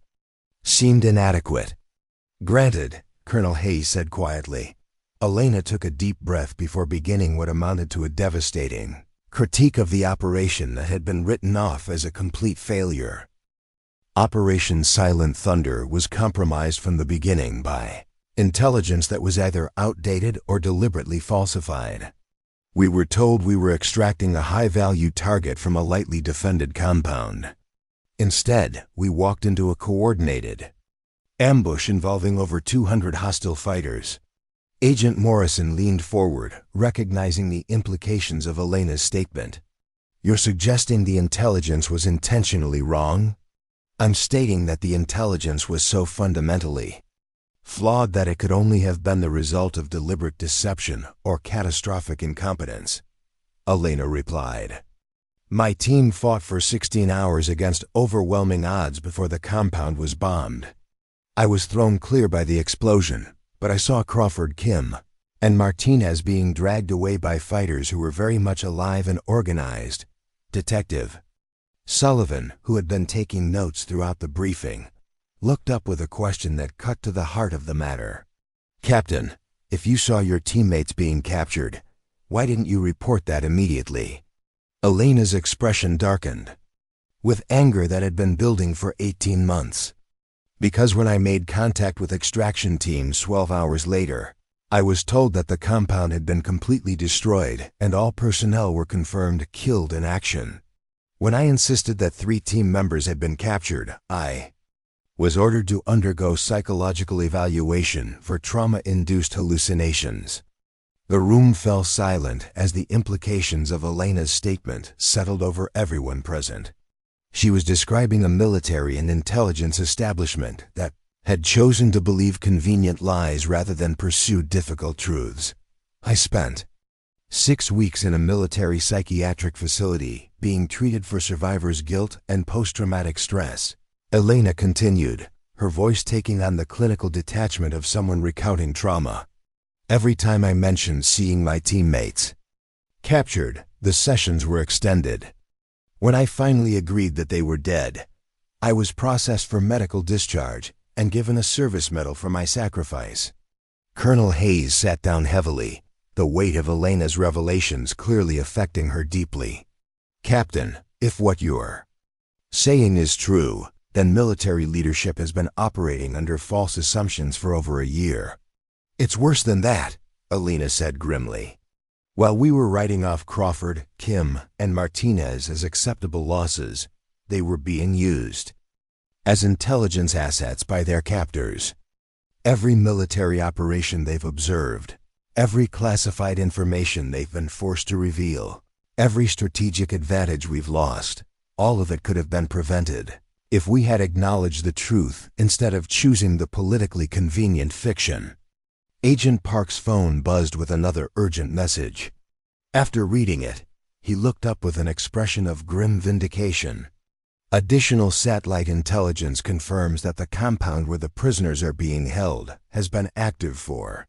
seemed inadequate. "Granted," Colonel Hayes said quietly. Elena took a deep breath before beginning what amounted to a devastating critique of the operation that had been written off as a complete failure. Operation Silent Thunder was compromised from the beginning by intelligence that was either outdated or deliberately falsified. We were told we were extracting a high-value target from a lightly defended compound. Instead, we walked into a coordinated ambush involving over 200 hostile fighters. Agent Morrison leaned forward, recognizing the implications of Elena's statement. "You're suggesting the intelligence was intentionally wrong?" "I'm stating that the intelligence was so fundamentally flawed that it could only have been the result of deliberate deception or catastrophic incompetence," Elena replied. "My team fought for 16 hours against overwhelming odds before the compound was bombed. I was thrown clear by the explosion, but I saw Crawford, Kim, and Martinez being dragged away by fighters who were very much alive and organized." Detective Sullivan, who had been taking notes throughout the briefing, looked up with a question that cut to the heart of the matter. "Captain, if you saw your teammates being captured, why didn't you report that immediately?" Elena's expression darkened, with anger that had been building for 18 months. "Because when I made contact with extraction teams 12 hours later, I was told that the compound had been completely destroyed and all personnel were confirmed killed in action. When I insisted that 3 team members had been captured, I was ordered to undergo psychological evaluation for trauma-induced hallucinations." The room fell silent as the implications of Elena's statement settled over everyone present. She was describing a military and intelligence establishment that had chosen to believe convenient lies rather than pursue difficult truths. "I spent 6 weeks in a military psychiatric facility being treated for survivors' guilt and post-traumatic stress," Elena continued, her voice taking on the clinical detachment of someone recounting trauma. "Every time I mentioned seeing my teammates captured, the sessions were extended. When I finally agreed that they were dead, I was processed for medical discharge and given a service medal for my sacrifice." Colonel Hayes sat down heavily, the weight of Elena's revelations clearly affecting her deeply. "Captain, if what you're saying is true, then military leadership has been operating under false assumptions for over a year." "It's worse than that," Elena said grimly. "While we were writing off Crawford, Kim, and Martinez as acceptable losses, they were being used as intelligence assets by their captors. Every military operation they've observed, every classified information they've been forced to reveal, every strategic advantage we've lost, all of it could have been prevented if we had acknowledged the truth instead of choosing the politically convenient fiction." Agent Park's phone buzzed with another urgent message. After reading it, he looked up with an expression of grim vindication. "Additional satellite intelligence confirms that the compound where the prisoners are being held has been active for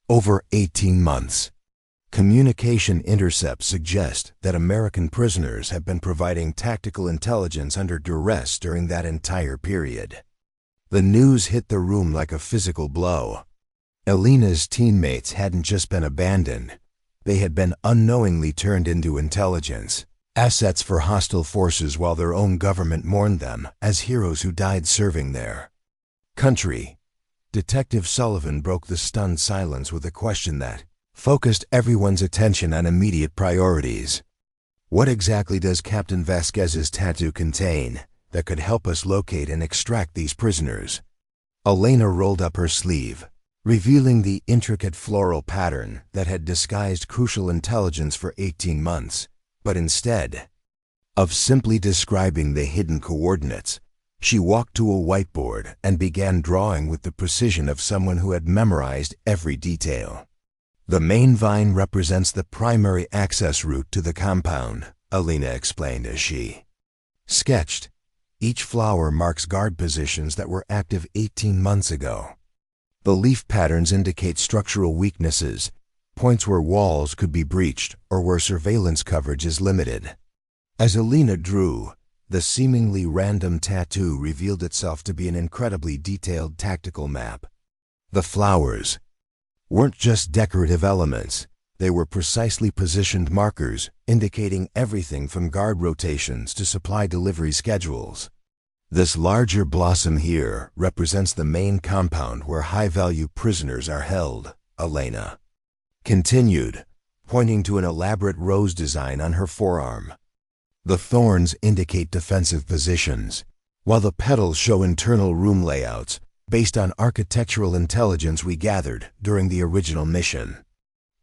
over 18 months. Communication intercepts suggest that American prisoners have been providing tactical intelligence under duress during that entire period." The news hit the room like a physical blow. Elena's teammates hadn't just been abandoned, they had been unknowingly turned into intelligence assets for hostile forces while their own government mourned them as heroes who died serving their country. Detective Sullivan broke the stunned silence with a question that focused everyone's attention on immediate priorities. "What exactly does Captain Vasquez's tattoo contain that could help us locate and extract these prisoners?" Elena rolled up her sleeve, revealing the intricate floral pattern that had disguised crucial intelligence for 18 months. But instead of simply describing the hidden coordinates, she walked to a whiteboard and began drawing with the precision of someone who had memorized every detail. The main vine represents the primary access route to the compound, Alina explained as she sketched. Each flower marks guard positions that were active 18 months ago. The leaf patterns indicate structural weaknesses, points where walls could be breached or where surveillance coverage is limited. As Alina drew, the seemingly random tattoo revealed itself to be an incredibly detailed tactical map. The flowers weren't just decorative elements, they were precisely positioned markers, indicating everything from guard rotations to supply delivery schedules. This larger blossom here represents the main compound where high-value prisoners are held, Alina continued, pointing to an elaborate rose design on her forearm. The thorns indicate defensive positions, while the petals show internal room layouts based on architectural intelligence we gathered during the original mission.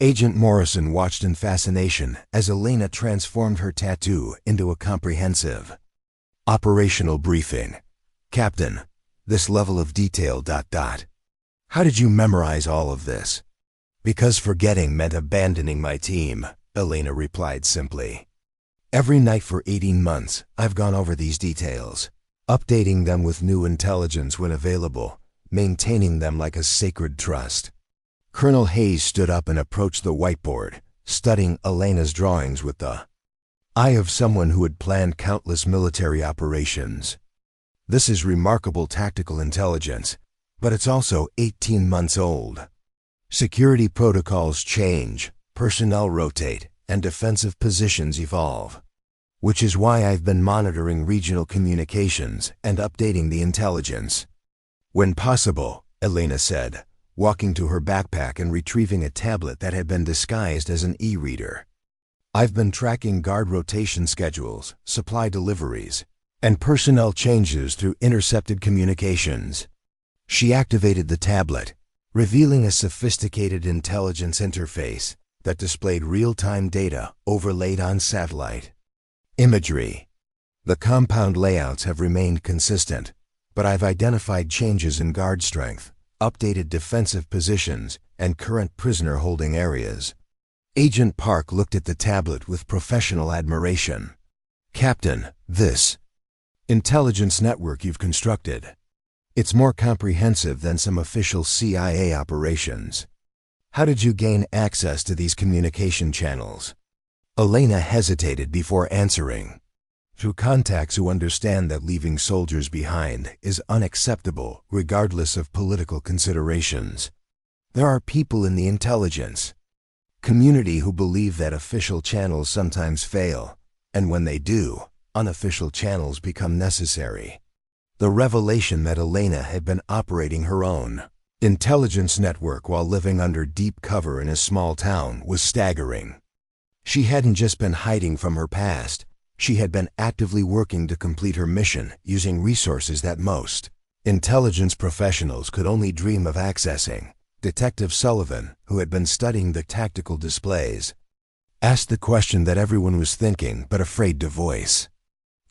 Agent Morrison watched in fascination as Alina transformed her tattoo into a comprehensive operational briefing. Captain, this level of detail ... How did you memorize all of this? Because forgetting meant abandoning my team, Alina replied simply. Every night for 18 months, I've gone over these details, updating them with new intelligence when available, maintaining them like a sacred trust. Colonel Hayes stood up and approached the whiteboard, studying Alina's drawings with the eye of someone who had planned countless military operations. This is remarkable tactical intelligence, but it's also 18 months old. Security protocols change, personnel rotate, and defensive positions evolve, which is why I've been monitoring regional communications and updating the intelligence. When possible, Alina said, walking to her backpack and retrieving a tablet that had been disguised as an e-reader. I've been tracking guard rotation schedules, supply deliveries, and personnel changes through intercepted communications. She activated the tablet, revealing a sophisticated intelligence interface that displayed real-time data overlaid on satellite imagery. The compound layouts have remained consistent, but I've identified changes in guard strength, updated defensive positions, and current prisoner holding areas. Agent Park looked at the tablet with professional admiration. Captain, this intelligence network you've constructed, it's more comprehensive than some official CIA operations. How did you gain access to these communication channels? Alina hesitated before answering. Through contacts who understand that leaving soldiers behind is unacceptable regardless of political considerations. There are people in the intelligence community who believe that official channels sometimes fail, and when they do, unofficial channels become necessary. The revelation that Alina had been operating her own intelligence network while living under deep cover in a small town was staggering. She hadn't just been hiding from her past, she had been actively working to complete her mission using resources that most intelligence professionals could only dream of accessing. Detective Sullivan, who had been studying the tactical displays, asked the question that everyone was thinking but afraid to voice.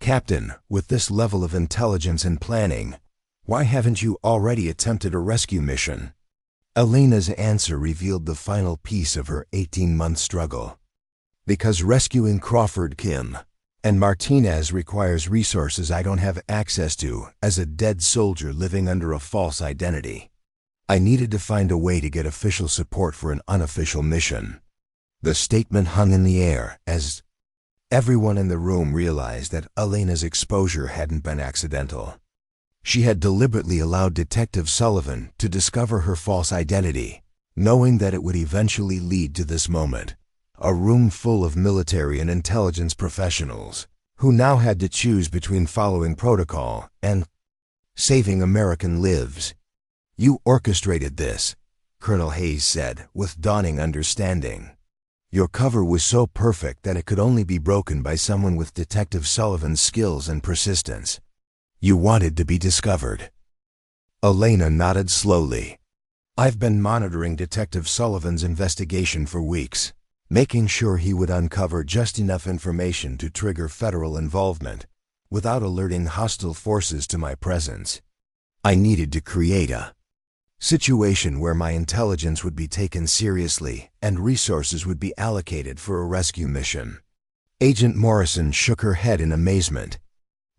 Captain, with this level of intelligence and planning, why haven't you already attempted a rescue mission? Alina's answer revealed the final piece of her 18-month struggle. Because rescuing Crawford Kim and Martinez requires resources I don't have access to as a dead soldier living under a false identity. I needed to find a way to get official support for an unofficial mission. The statement hung in the air as everyone in the room realized that Alina's exposure hadn't been accidental. She had deliberately allowed Detective Sullivan to discover her false identity, knowing that it would eventually lead to this moment. A room full of military and intelligence professionals who now had to choose between following protocol and saving American lives. You orchestrated this, Colonel Hayes said with dawning understanding. Your cover was so perfect that it could only be broken by someone with Detective Sullivan's skills and persistence. You wanted to be discovered. Alina nodded slowly. I've been monitoring Detective Sullivan's investigation for weeks, making sure he would uncover just enough information to trigger federal involvement without alerting hostile forces to my presence. I needed to create a situation where my intelligence would be taken seriously and resources would be allocated for a rescue mission. Agent Morrison shook her head in amazement.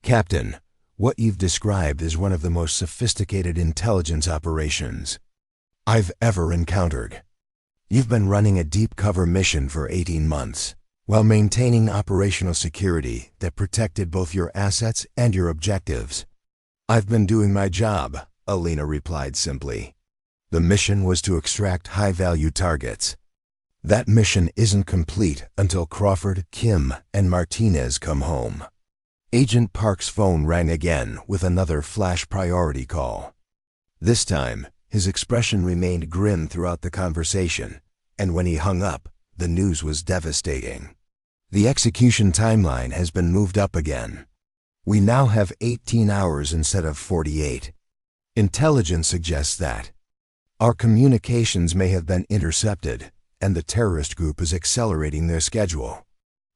Captain, what you've described is one of the most sophisticated intelligence operations I've ever encountered. You've been running a deep cover mission for 18 months, while maintaining operational security that protected both your assets and your objectives. I've been doing my job, Alina replied simply. The mission was to extract high-value targets. That mission isn't complete until Crawford, Kim, and Martinez come home. Agent Park's phone rang again with another flash priority call. This time, his expression remained grim throughout the conversation, and when he hung up, the news was devastating. The execution timeline has been moved up again. We now have 18 hours instead of 48. Intelligence suggests that our communications may have been intercepted, and the terrorist group is accelerating their schedule.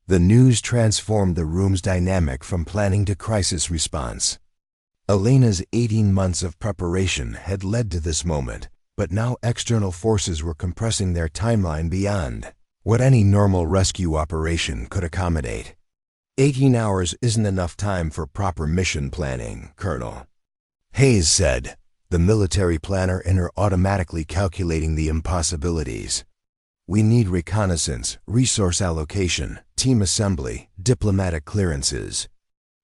The news transformed the room's dynamic from planning to crisis response. Elena's 18 months of preparation had led to this moment, but now external forces were compressing their timeline beyond what any normal rescue operation could accommodate. 18 hours isn't enough time for proper mission planning, Colonel Hayes said, the military planner in her automatically calculating the impossibilities. We need reconnaissance, resource allocation, team assembly, diplomatic clearances.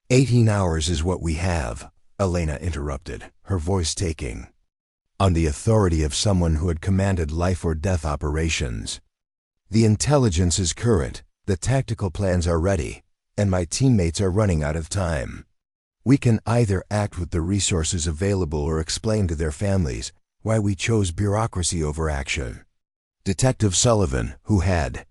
18 hours is what we have, Elena interrupted, her voice taking on the authority of someone who had commanded life or death operations. The intelligence is current, the tactical plans are ready, and my teammates are running out of time. We can either act with the resources available or explain to their families why we chose bureaucracy over action. Detective Sullivan, who had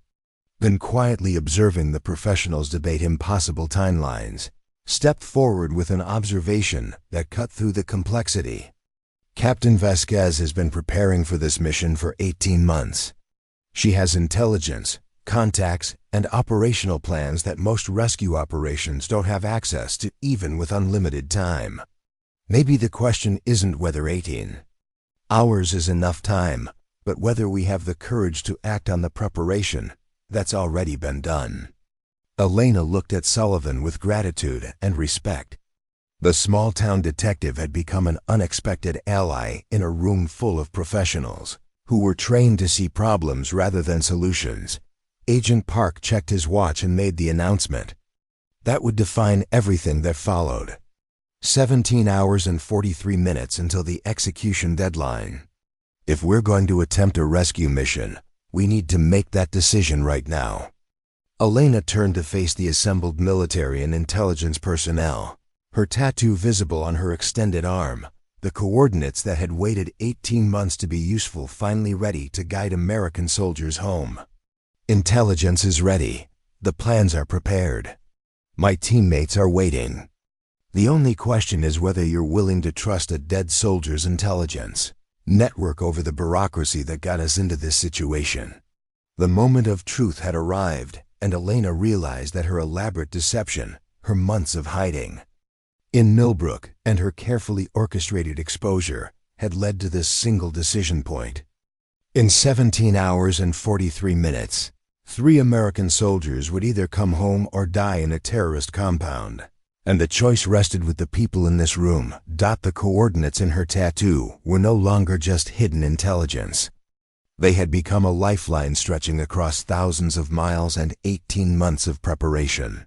been quietly observing the professionals debate impossible timelines, stepped forward with an observation that cut through the complexity. Captain Vasquez has been preparing for this mission for 18 months. She has intelligence, contacts, and operational plans that most rescue operations don't have access to even with unlimited time. Maybe the question isn't whether 18 hours is enough time, but whether we have the courage to act on the preparation that's already been done. Elena looked at Sullivan with gratitude and respect. The small-town detective had become an unexpected ally in a room full of professionals who were trained to see problems rather than solutions. Agent Park checked his watch and made the announcement. That would define everything that followed. 17 hours and 43 minutes until the execution deadline. If we're going to attempt a rescue mission, we need to make that decision right now. Elena turned to face the assembled military and intelligence personnel, her tattoo visible on her extended arm, the coordinates that had waited 18 months to be useful finally ready to guide American soldiers home. Intelligence is ready. The plans are prepared. My teammates are waiting. The only question is whether you're willing to trust a dead soldier's intelligence network over the bureaucracy that got us into this situation. The moment of truth had arrived, and Elena realized that her elaborate deception, her months of hiding in Millbrook, and her carefully orchestrated exposure had led to this single decision point. In 17 hours and 43 minutes, 3 American soldiers would either come home or die in a terrorist compound. And the choice rested with the people in this room. The coordinates in her tattoo were no longer just hidden intelligence. They had become a lifeline stretching across thousands of miles and 18 months of preparation,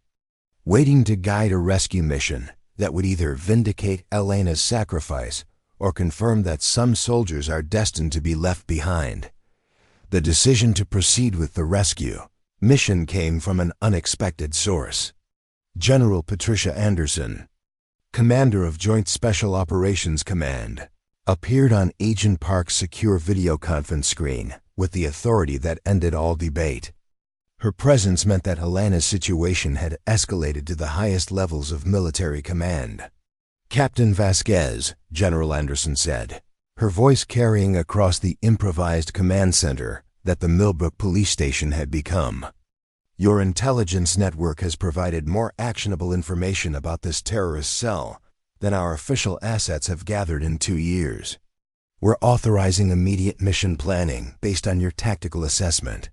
waiting to guide a rescue mission that would either vindicate Elena's sacrifice or confirm that some soldiers are destined to be left behind. The decision to proceed with the rescue mission came from an unexpected source. General Patricia Anderson, commander of Joint Special Operations Command, appeared on Agent Park's secure video conference screen with the authority that ended all debate. Her presence meant that Elena's situation had escalated to the highest levels of military command. Captain Vasquez, General Anderson said, her voice carrying across the improvised command center that the Millbrook police station had become. Your intelligence network has provided more actionable information about this terrorist cell than our official assets have gathered in 2 years. We're authorizing immediate mission planning based on your tactical assessment.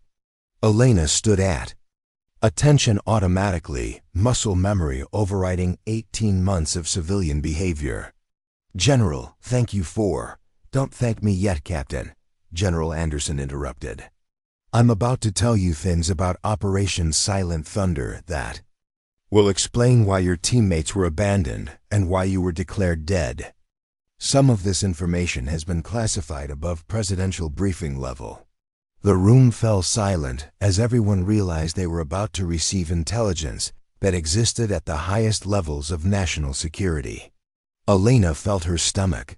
Elena stood at attention automatically, muscle memory overriding 18 months of civilian behavior. General, thank you for... Don't thank me yet, Captain, General Anderson interrupted. I'm about to tell you things about Operation Silent Thunder that will explain why your teammates were abandoned and why you were declared dead. Some of this information has been classified above presidential briefing level. The room fell silent as everyone realized they were about to receive intelligence that existed at the highest levels of national security. Elena felt her stomach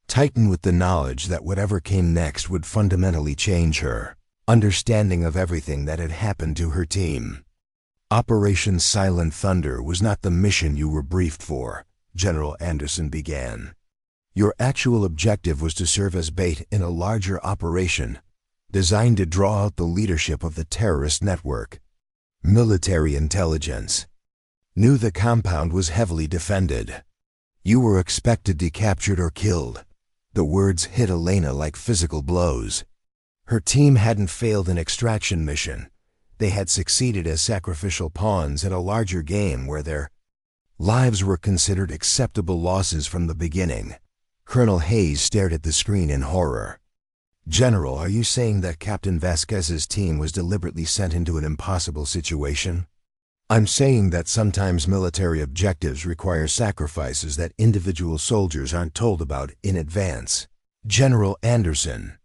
tighten with the knowledge that whatever came next would fundamentally change her understanding of everything that had happened to her team. Operation Silent Thunder was not the mission you were briefed for, General Anderson began. Your actual objective was to serve as bait in a larger operation designed to draw out the leadership of the terrorist network. Military intelligence knew the compound was heavily defended. You were expected to be captured or killed. The words hit Elena like physical blows. Her team hadn't failed an extraction mission. They had succeeded as sacrificial pawns in a larger game where their lives were considered acceptable losses from the beginning. Colonel Hayes stared at the screen in horror. General, are you saying that Captain Vasquez's team was deliberately sent into an impossible situation? I'm saying that sometimes military objectives require sacrifices that individual soldiers aren't told about in advance. General Anderson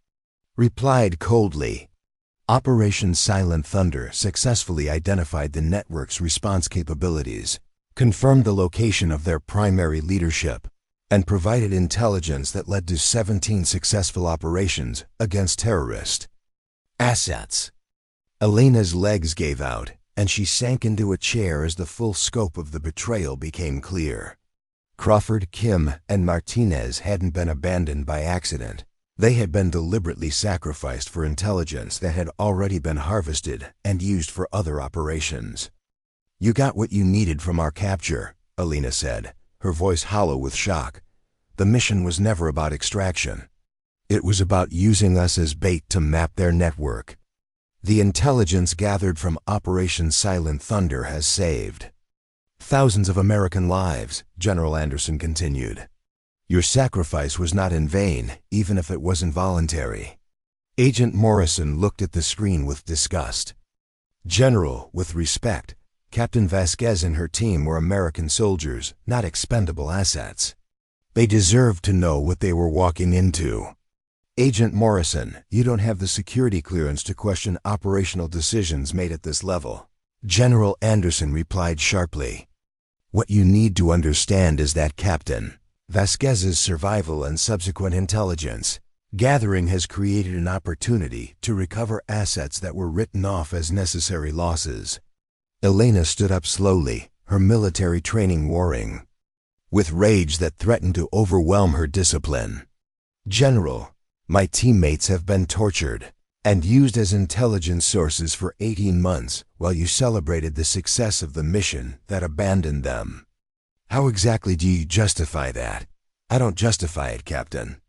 replied coldly. Operation Silent Thunder successfully identified the network's response capabilities, confirmed the location of their primary leadership, and provided intelligence that led to 17 successful operations against terrorist assets. Elena's legs gave out, and she sank into a chair as the full scope of the betrayal became clear. Crawford, Kim, and Martinez hadn't been abandoned by accident. They had been deliberately sacrificed for intelligence that had already been harvested and used for other operations. You got what you needed from our capture, Elena said, her voice hollow with shock. The mission was never about extraction. It was about using us as bait to map their network. The intelligence gathered from Operation Silent Thunder has saved thousands of American lives, General Anderson continued. Your sacrifice was not in vain, even if it wasn't voluntary. Agent Morrison looked at the screen with disgust. General, with respect, Captain Vasquez and her team were American soldiers, not expendable assets. They deserved to know what they were walking into. Agent Morrison, you don't have the security clearance to question operational decisions made at this level. General Anderson replied sharply. What you need to understand is that Captain Vasquez's survival and subsequent intelligence gathering has created an opportunity to recover assets that were written off as necessary losses. Elena stood up slowly, her military training warring with rage that threatened to overwhelm her discipline. General, my teammates have been tortured and used as intelligence sources for 18 months while you celebrated the success of the mission that abandoned them. How exactly do you justify that? I don't justify it, Captain.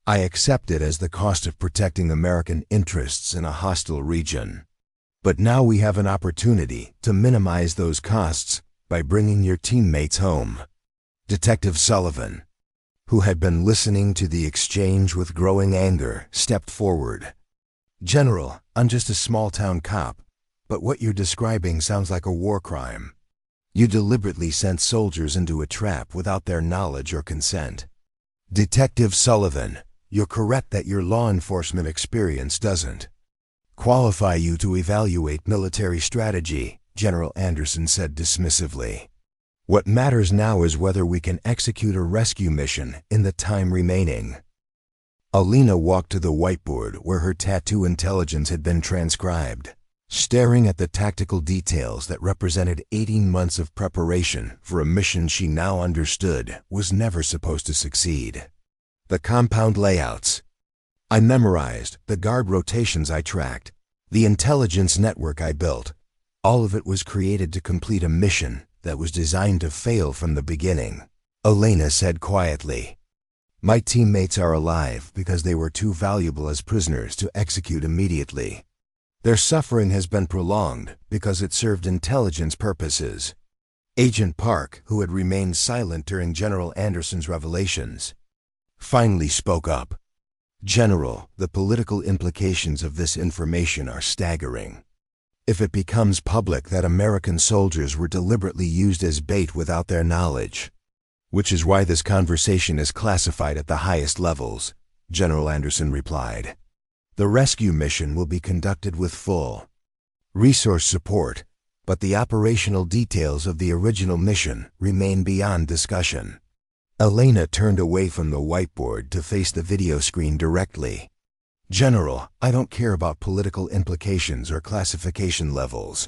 I accept it as the cost of protecting American interests in a hostile region. But now we have an opportunity to minimize those costs by bringing your teammates home. Detective Sullivan, who had been listening to the exchange with growing anger, stepped forward. General, I'm just a small-town cop, but what you're describing sounds like a war crime. You deliberately sent soldiers into a trap without their knowledge or consent. Detective Sullivan, you're correct that your law enforcement experience doesn't qualify you to evaluate military strategy, General Anderson said dismissively. What matters now is whether we can execute a rescue mission in the time remaining. Elena walked to the whiteboard where her tattoo intelligence had been transcribed, staring at the tactical details that represented 18 months of preparation for a mission she now understood was never supposed to succeed. The compound layouts I memorized, the guard rotations I tracked, the intelligence network I built. All of it was created to complete a mission that was designed to fail from the beginning. Elena said quietly, "My teammates are alive because they were too valuable as prisoners to execute immediately. Their suffering has been prolonged because it served intelligence purposes." Agent Park, who had remained silent during General Anderson's revelations, finally spoke up. "General, the political implications of this information are staggering. If it becomes public that American soldiers were deliberately used as bait without their knowledge, which is why this conversation is classified at the highest levels," General Anderson replied. "The rescue mission will be conducted with full resource support, but the operational details of the original mission remain beyond discussion." Elena turned away from the whiteboard to face the video screen directly. "General, I don't care about political implications or classification levels.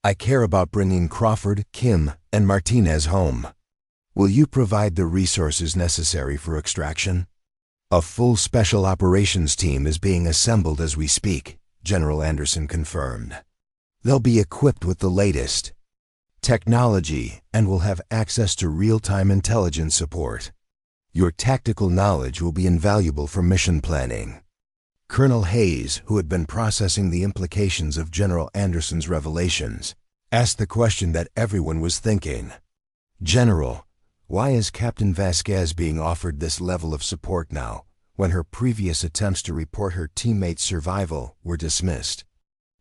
I care about bringing Crawford, Kim, and Martinez home. Will you provide the resources necessary for extraction?" "A full special operations team is being assembled as we speak," General Anderson confirmed. "They'll be equipped with the latest technology and will have access to real-time intelligence support. Your tactical knowledge will be invaluable for mission planning." Colonel Hayes, who had been processing the implications of General Anderson's revelations, asked the question that everyone was thinking. "General, why is Captain Vasquez being offered this level of support now, when her previous attempts to report her teammates' survival were dismissed?"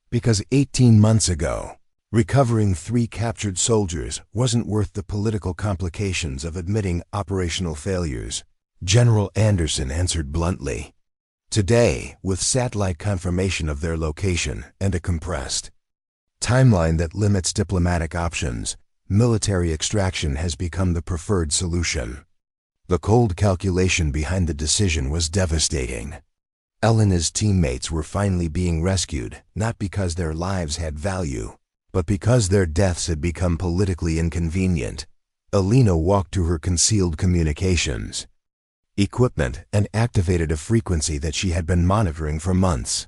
"Because 18 months ago, recovering 3 captured soldiers wasn't worth the political complications of admitting operational failures," General Anderson answered bluntly. "Today, with satellite confirmation of their location and a compressed timeline that limits diplomatic options, military extraction has become the preferred solution." The cold calculation behind the decision was devastating. Elena's teammates were finally being rescued, not because their lives had value, but because their deaths had become politically inconvenient. Elena walked to her concealed communications equipment and activated a frequency that she had been monitoring for months.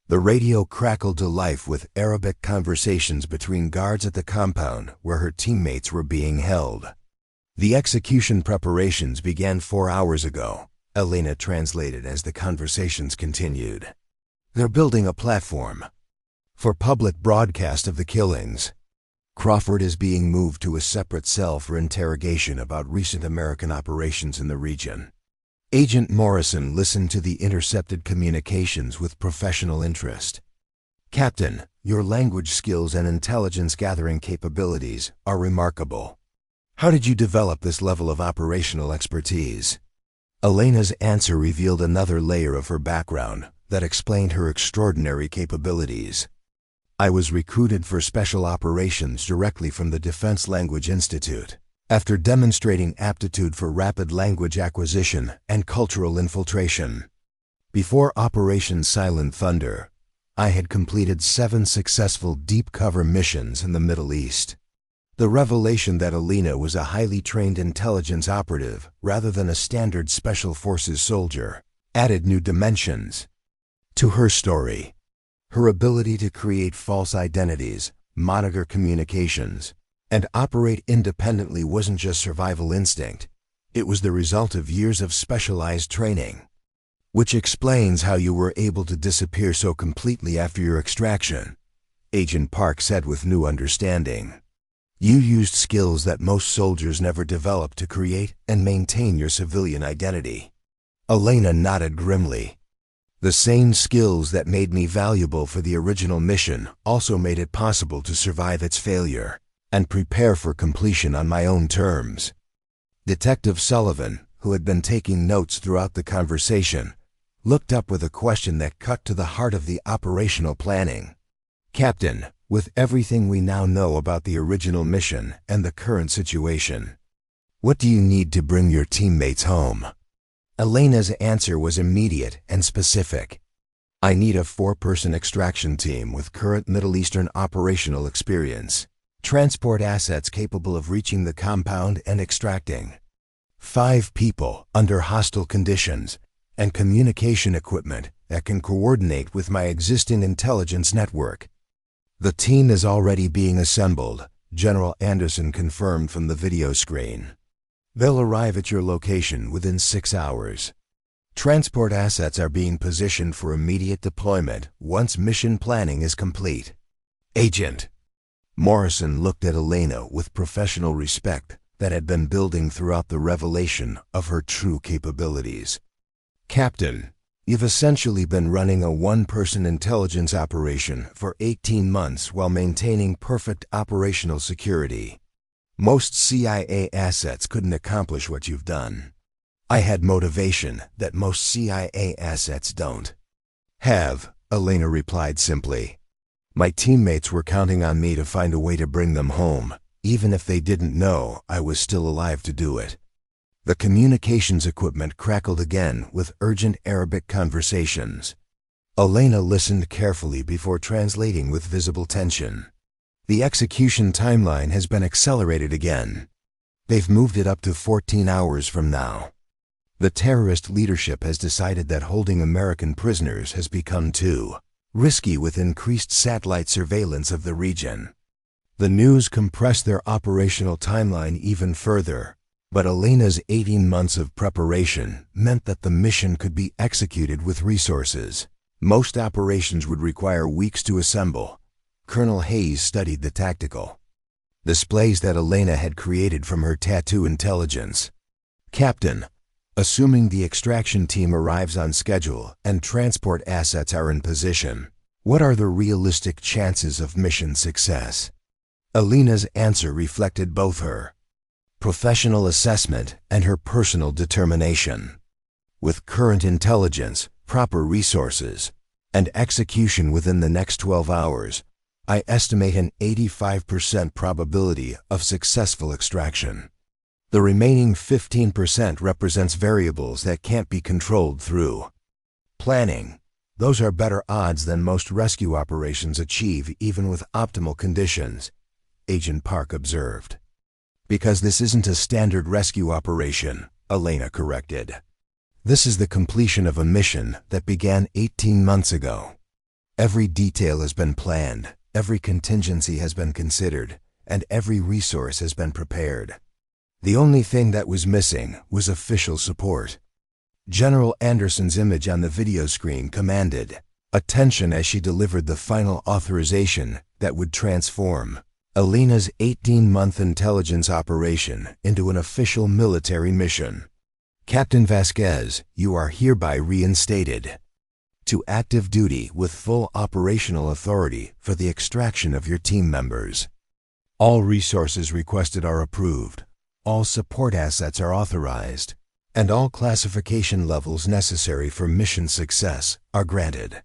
The radio crackled to life with Arabic conversations between guards at the compound where her teammates were being held. "The execution preparations began 4 hours ago," Elena translated as the conversations continued. "They're building a platform for public broadcast of the killings. Crawford is being moved to a separate cell for interrogation about recent American operations in the region." Agent Morrison listened to the intercepted communications with professional interest. "Captain, your language skills and intelligence gathering capabilities are remarkable. How did you develop this level of operational expertise?" Elena's answer revealed another layer of her background that explained her extraordinary capabilities. "I was recruited for special operations directly from the Defense Language Institute. After demonstrating aptitude for rapid language acquisition and cultural infiltration. Before Operation Silent Thunder, I had completed 7 successful deep cover missions in the Middle East." The revelation that Elena was a highly trained intelligence operative rather than a standard special forces soldier added new dimensions to her story. Her ability to create false identities, monitor communications, and operate independently wasn't just survival instinct. It was the result of years of specialized training. "Which explains how you were able to disappear so completely after your extraction," Agent Park said with new understanding. "You used skills that most soldiers never developed to create and maintain your civilian identity." Elena nodded grimly. "The same skills that made me valuable for the original mission also made it possible to survive its failure and prepare for completion on my own terms." Detective Sullivan, who had been taking notes throughout the conversation, looked up with a question that cut to the heart of the operational planning. "Captain, with everything we now know about the original mission and the current situation, what do you need to bring your teammates home?" Elena's answer was immediate and specific. "I need a 4-person extraction team with current Middle Eastern operational experience. Transport assets capable of reaching the compound and extracting. 5 people under hostile conditions, and communication equipment that can coordinate with my existing intelligence network. The team is already being assembled, General Anderson confirmed from the video screen. They'll arrive at your location within 6 hours. Transport assets are being positioned for immediate deployment once mission planning is complete. Agent. Morrison looked at Elena with professional respect that had been building throughout the revelation of her true capabilities. Captain, you've essentially been running a one-person intelligence operation for 18 months while maintaining perfect operational security. Most CIA assets couldn't accomplish what you've done. I had motivation that most CIA assets don't have, Elena replied simply. My teammates were counting on me to find a way to bring them home, even if they didn't know I was still alive to do it. The communications equipment crackled again with urgent Arabic conversations. Elena listened carefully before translating with visible tension. The execution timeline has been accelerated again. They've moved it up to 14 hours from now. The terrorist leadership has decided that holding American prisoners has become too risky with increased satellite surveillance of the region. The news compressed their operational timeline even further, but Elena's 18 months of preparation meant that the mission could be executed with resources. Most operations would require weeks to assemble. Colonel Hayes studied the tactical displays that Elena had created from her tattoo intelligence. Captain, assuming the extraction team arrives on schedule and transport assets are in position, what are the realistic chances of mission success? Elena's answer reflected both her professional assessment and her personal determination. With current intelligence, proper resources, and execution within the next 12 hours, I estimate an 85% probability of successful extraction. The remaining 15% represents variables that can't be controlled through planning. Those are better odds than most rescue operations achieve even with optimal conditions, Agent Park observed. Because this isn't a standard rescue operation, Elena corrected. This is the completion of a mission that began 18 months ago. Every detail has been planned, every contingency has been considered, and every resource has been prepared. The only thing that was missing was official support. General Anderson's image on the video screen commanded attention as she delivered the final authorization that would transform Elena's 18-month intelligence operation into an official military mission. Captain Vasquez, you are hereby reinstated to active duty with full operational authority for the extraction of your team members. All resources requested are approved. All support assets are authorized, and all classification levels necessary for mission success are granted.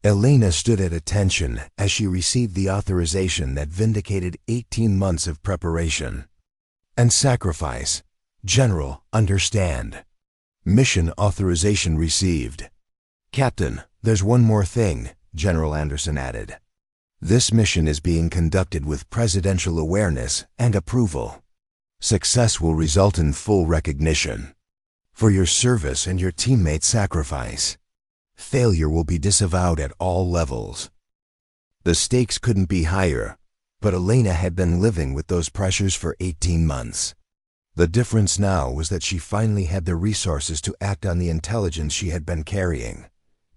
Elena stood at attention as she received the authorization that vindicated 18 months of preparation and sacrifice. General, understand. Mission authorization received. Captain, there's one more thing, General Anderson added. This mission is being conducted with presidential awareness and approval. Success will result in full recognition for your service and your teammates' sacrifice. Failure will be disavowed at all levels. The stakes couldn't be higher, but Elena had been living with those pressures for 18 months. The difference now was that she finally had the resources to act on the intelligence she had been carrying.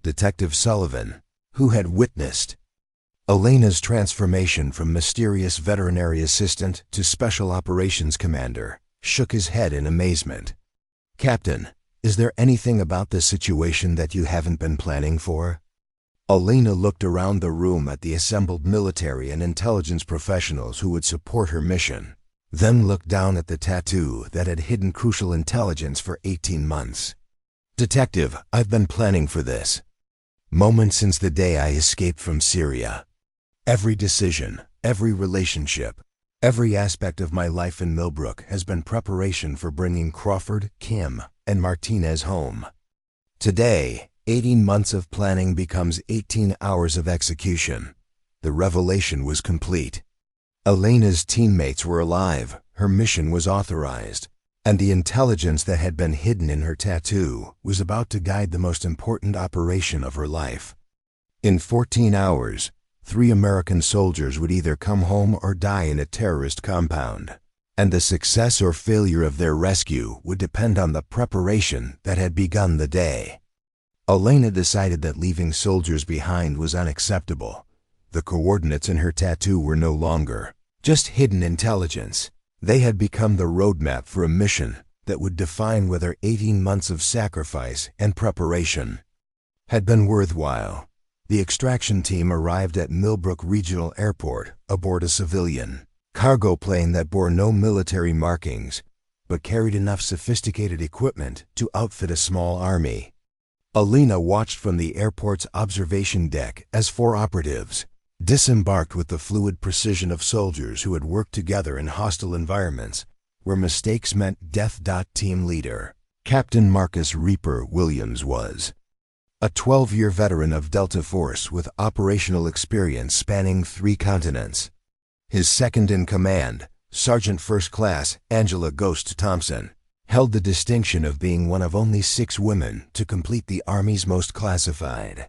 Detective Sullivan, who had witnessed Elena's transformation from mysterious veterinary assistant to special operations commander, shook his head in amazement. Captain, is there anything about this situation that you haven't been planning for? Elena looked around the room at the assembled military and intelligence professionals who would support her mission, then looked down at the tattoo that had hidden crucial intelligence for 18 months. Detective, I've been planning for this moment since the day I escaped from Syria. Every decision, every relationship, every aspect of my life in Millbrook has been preparation for bringing Crawford, Kim, and Martinez home. Today, 18 months of planning becomes 18 hours of execution. The revelation was complete. Elena's teammates were alive, her mission was authorized, And the intelligence that had been hidden in her tattoo was about to guide the most important operation of her life. In 14 hours, 3 American soldiers would either come home or die in a terrorist compound, and the success or failure of their rescue would depend on the preparation that had begun the day. Elena decided that leaving soldiers behind was unacceptable. The coordinates in her tattoo were no longer just hidden intelligence. They had become the roadmap for a mission that would define whether 18 months of sacrifice and preparation had been worthwhile. The extraction team arrived at Millbrook Regional Airport aboard a civilian cargo plane that bore no military markings, but carried enough sophisticated equipment to outfit a small army. Elena watched from the airport's observation deck as 4 operatives disembarked with the fluid precision of soldiers who had worked together in hostile environments where mistakes meant death. Team leader Captain Marcus Reaper Williams was a 12-year veteran of Delta Force with operational experience spanning 3 continents. His second-in-command, Sergeant First Class Angela Ghost Thompson, held the distinction of being one of only 6 women to complete the Army's most classified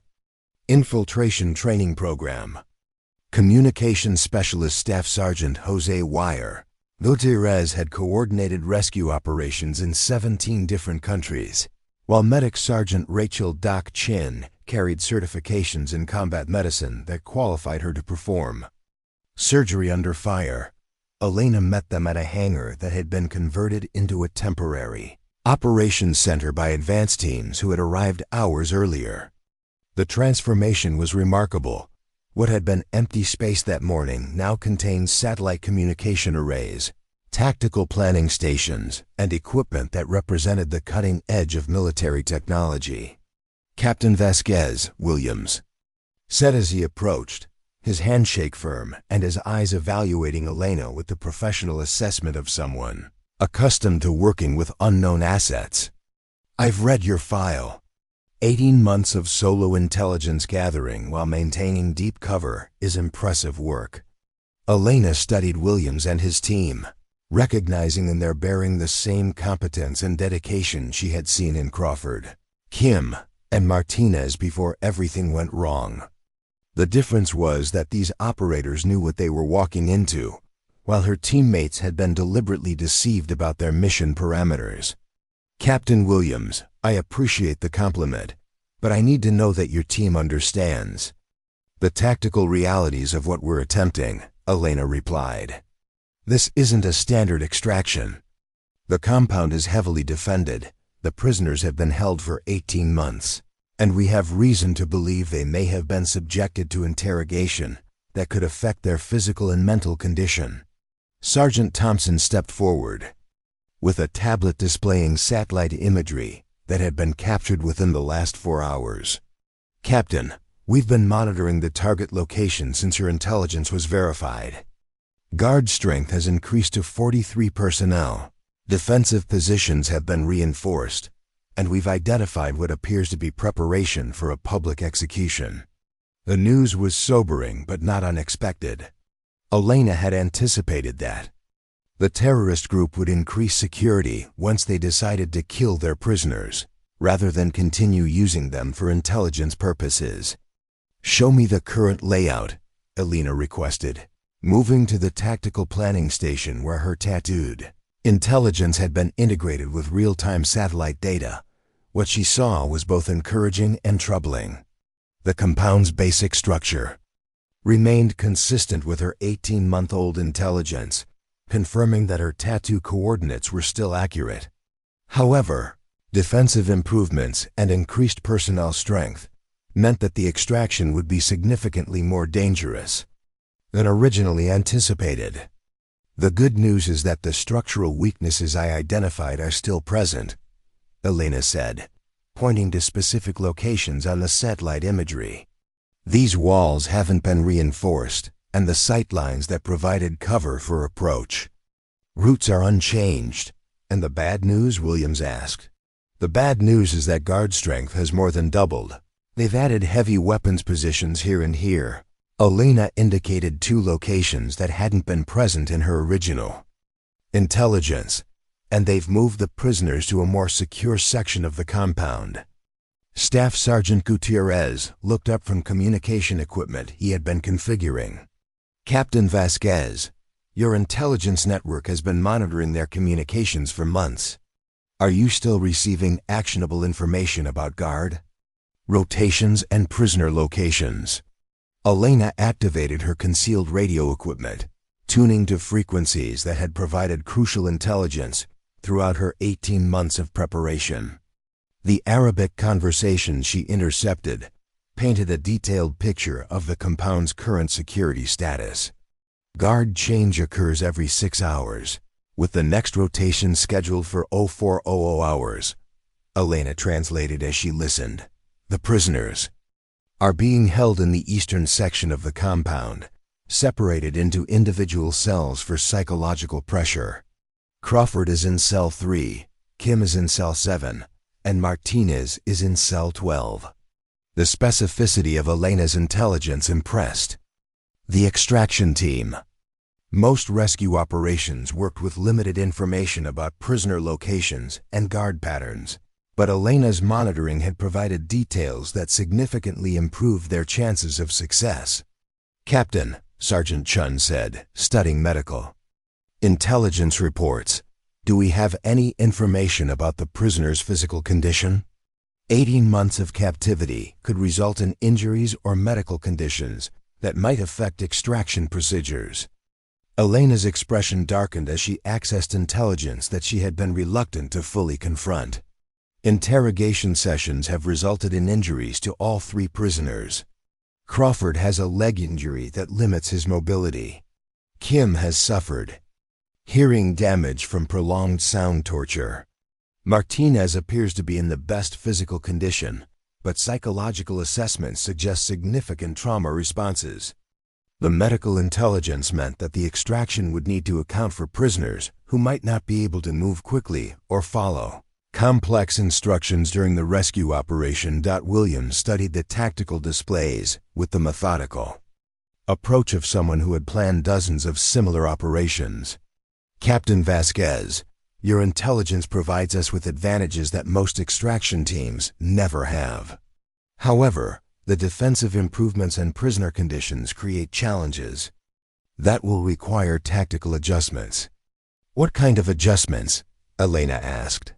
infiltration training program. Communications Specialist Staff Sergeant Jose Wire Gutierrez had coordinated rescue operations in 17 different countries, while Medic Sergeant Rachel Doc Chin carried certifications in combat medicine that qualified her to perform surgery under fire. Elena met them at a hangar that had been converted into a temporary operations center by advance teams who had arrived hours earlier. The transformation was remarkable. What had been empty space that morning now contained satellite communication arrays, tactical planning stations, and equipment that represented the cutting edge of military technology. Captain Vasquez Williams said as he approached, his handshake firm and his eyes evaluating Elena with the professional assessment of someone accustomed to working with unknown assets. "I've read your file. 18 months of solo intelligence gathering while maintaining deep cover is impressive work." Elena studied Williams and his team, recognizing in their bearing the same competence and dedication she had seen in Crawford, Kim, and Martinez before everything went wrong. The difference was that these operators knew what they were walking into, while her teammates had been deliberately deceived about their mission parameters. "Captain Williams, I appreciate the compliment, but I need to know that your team understands the tactical realities of what we're attempting," Elena replied. "This isn't a standard extraction. The compound is heavily defended, the prisoners have been held for 18 months, and we have reason to believe they may have been subjected to interrogation that could affect their physical and mental condition." Sergeant Thompson stepped forward with a tablet displaying satellite imagery that had been captured within the last 4 hours. "Captain, we've been monitoring the target location since your intelligence was verified. Guard strength has increased to 43 personnel. Defensive positions have been reinforced, and we've identified what appears to be preparation for a public execution." The news was sobering but not unexpected. Elena had anticipated that the terrorist group would increase security once they decided to kill their prisoners, rather than continue using them for intelligence purposes. "Show me the current layout," Elena requested, moving to the tactical planning station where her tattooed intelligence had been integrated with real-time satellite data. What she saw was both encouraging and troubling. The compound's basic structure remained consistent with her 18-month-old intelligence, confirming that her tattoo coordinates were still accurate. However, defensive improvements and increased personnel strength meant that the extraction would be significantly more dangerous than originally anticipated. "The good news is that the structural weaknesses I identified are still present," Elena said, pointing to specific locations on the satellite imagery. "These walls haven't been reinforced, and the sight lines that provided cover for approach routes are unchanged." "And the bad news?" Williams asked. "The bad news is that guard strength has more than doubled. They've added heavy weapons positions here and here." Elena indicated 2 locations that hadn't been present in her original intelligence, and they've moved the prisoners to a more secure section of the compound. Staff Sergeant Gutierrez looked up from communication equipment he had been configuring. Captain Vasquez, your intelligence network has been monitoring their communications for months. Are you still receiving actionable information about guard rotations and prisoner locations? Elena activated her concealed radio equipment, tuning to frequencies that had provided crucial intelligence throughout her 18 months of preparation. The Arabic conversation she intercepted painted a detailed picture of the compound's current security status. Guard change occurs every 6 hours, with the next rotation scheduled for 0400 hours. Elena translated as she listened. The prisoners are being held in the eastern section of the compound, separated into individual cells for psychological pressure. Crawford is in cell 3, Kim is in cell 7, and Martinez is in cell 12. The specificity of Elena's intelligence impressed the extraction team. Most rescue operations worked with limited information about prisoner locations and guard patterns, but Elena's monitoring had provided details that significantly improved their chances of success. Captain, Sergeant Chun said, studying medical intelligence reports. Do we have any information about the prisoner's physical condition? 18 months of captivity could result in injuries or medical conditions that might affect extraction procedures. Elena's expression darkened as she accessed intelligence that she had been reluctant to fully confront. Interrogation sessions have resulted in injuries to all 3 prisoners. Crawford has a leg injury that limits his mobility. Kim has suffered hearing damage from prolonged sound torture. Martinez appears to be in the best physical condition, but psychological assessments suggest significant trauma responses. The medical intelligence meant that the extraction would need to account for prisoners who might not be able to move quickly or follow complex instructions during the rescue operation. Williams studied the tactical displays with the methodical approach of someone who had planned dozens of similar operations. Captain Vasquez, your intelligence provides us with advantages that most extraction teams never have. However, the defensive improvements and prisoner conditions create challenges that will require tactical adjustments. What kind of adjustments? Elena asked.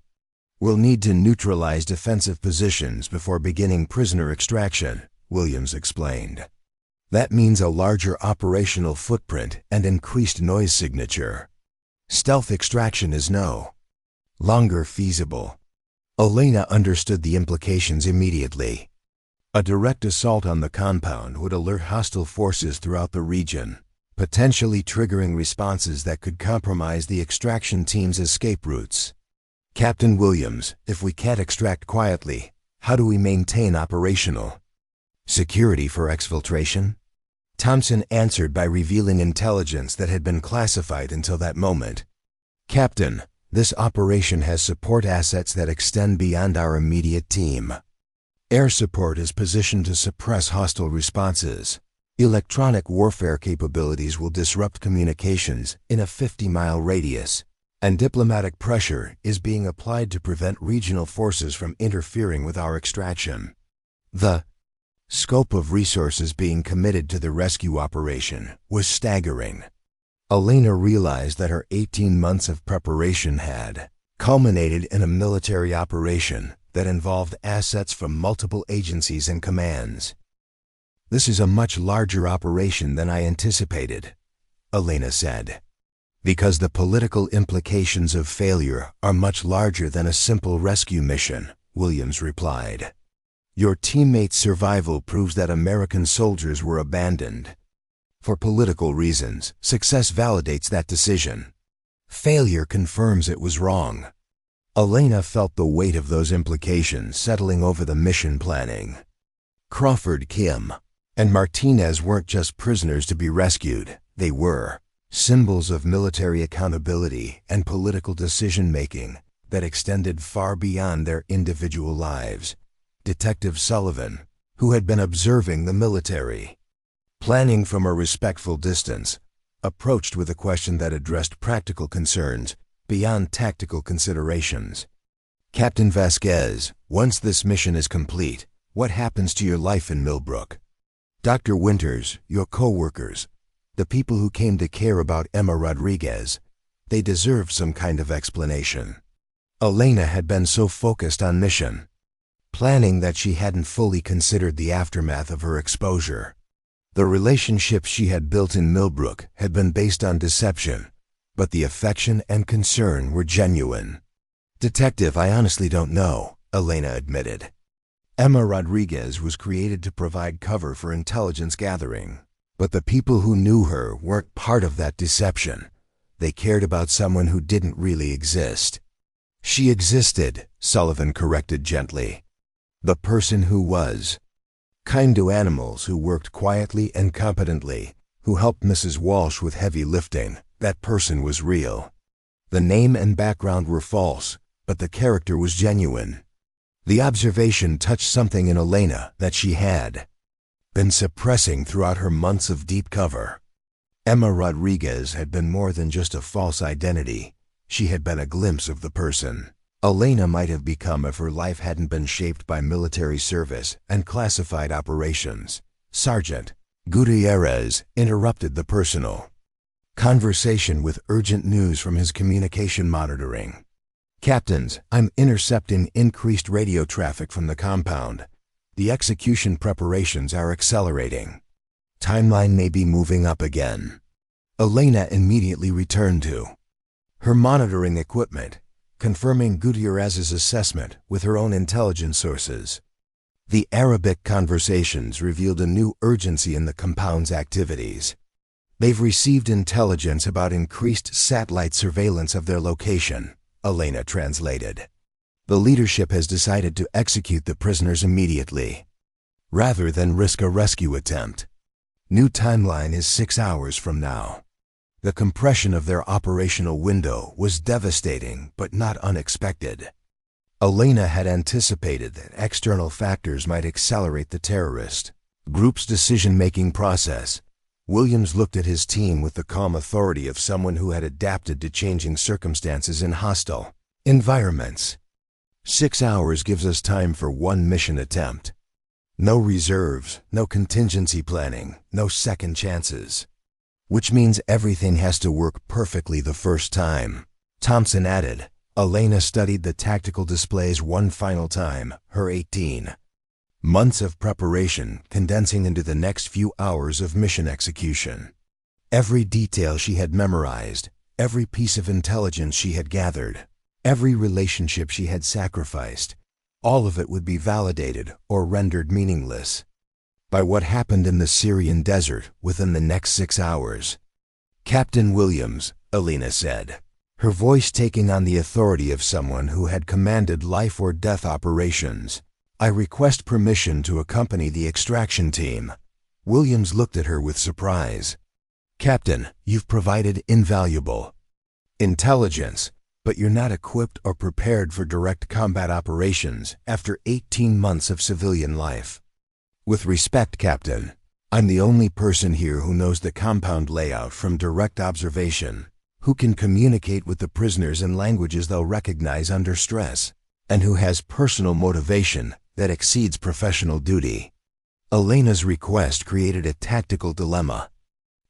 We'll need to neutralize defensive positions before beginning prisoner extraction, Williams explained. That means a larger operational footprint and increased noise signature. Stealth extraction is no longer feasible. Elena understood the implications immediately. A direct assault on the compound would alert hostile forces throughout the region, potentially triggering responses that could compromise the extraction team's escape routes. Captain Williams, if we can't extract quietly, how do we maintain operational security for exfiltration? Thompson answered by revealing intelligence that had been classified until that moment. Captain, this operation has support assets that extend beyond our immediate team. Air support is positioned to suppress hostile responses. Electronic warfare capabilities will disrupt communications in a 50-mile radius, and diplomatic pressure is being applied to prevent regional forces from interfering with our extraction. The scope of resources being committed to the rescue operation was staggering. Elena realized that her 18 months of preparation had culminated in a military operation that involved assets from multiple agencies and commands. This is a much larger operation than I anticipated, Elena said. Because the political implications of failure are much larger than a simple rescue mission, Williams replied. Your teammates' survival proves that American soldiers were abandoned. For political reasons, success validates that decision. Failure confirms it was wrong. Elena felt the weight of those implications settling over the mission planning. Crawford, Kim, and Martinez weren't just prisoners to be rescued. They were symbols of military accountability and political decision-making that extended far beyond their individual lives. Detective Sullivan, who had been observing the military planning from a respectful distance, approached with a question that addressed practical concerns beyond tactical considerations. Captain Vasquez, once this mission is complete, what happens to your life in Millbrook? Dr. Winters, your co-workers, the people who came to care about Emma Rodriguez, they deserve some kind of explanation. Elena had been so focused on mission planning that she hadn't fully considered the aftermath of her exposure. The relationships she had built in Millbrook had been based on deception, but the affection and concern were genuine. Detective, I honestly don't know, Elena admitted. Emma Rodriguez was created to provide cover for intelligence gathering, but the people who knew her weren't part of that deception. They cared about someone who didn't really exist. She existed, Sullivan corrected gently. The person who was kind to animals, who worked quietly and competently, who helped Mrs. Walsh with heavy lifting, that person was real. The name and background were false, but the character was genuine. The observation touched something in Elena that she had been suppressing throughout her months of deep cover. Emma Rodriguez had been more than just a false identity. She had been a glimpse of the person Elena might have become if her life hadn't been shaped by military service and classified operations. Sergeant Gutierrez interrupted the personal conversation with urgent news from his communication monitoring. Captains, I'm intercepting increased radio traffic from the compound. The execution preparations are accelerating. Timeline may be moving up again. Elena immediately returned to her monitoring equipment, confirming Gutierrez's assessment with her own intelligence sources. The Arabic conversations revealed a new urgency in the compound's activities. They've received intelligence about increased satellite surveillance of their location, Elena translated. The leadership has decided to execute the prisoners immediately, rather than risk a rescue attempt. New timeline is 6 hours from now. The compression of their operational window was devastating but not unexpected. Elena had anticipated that external factors might accelerate the terrorist group's decision-making process. Williams looked at his team with the calm authority of someone who had adapted to changing circumstances in hostile environments. 6 hours gives us time for one mission attempt. No reserves, no contingency planning, no second chances. Which means everything has to work perfectly the first time. Thompson added. Elena studied the tactical displays one final time, her 18 months of preparation condensing into the next few hours of mission execution. Every detail she had memorized, every piece of intelligence she had gathered, every relationship she had sacrificed, all of it would be validated or rendered meaningless by what happened in the Syrian desert within the next 6 hours. Captain Williams, Elena said, her voice taking on the authority of someone who had commanded life or death operations. I request permission to accompany the extraction team. Williams looked at her with surprise. Captain, you've provided invaluable intelligence, but you're not equipped or prepared for direct combat operations after 18 months of civilian life. With respect, Captain, I'm the only person here who knows the compound layout from direct observation, who can communicate with the prisoners in languages they'll recognize under stress, and who has personal motivation that exceeds professional duty. Elena's request created a tactical dilemma.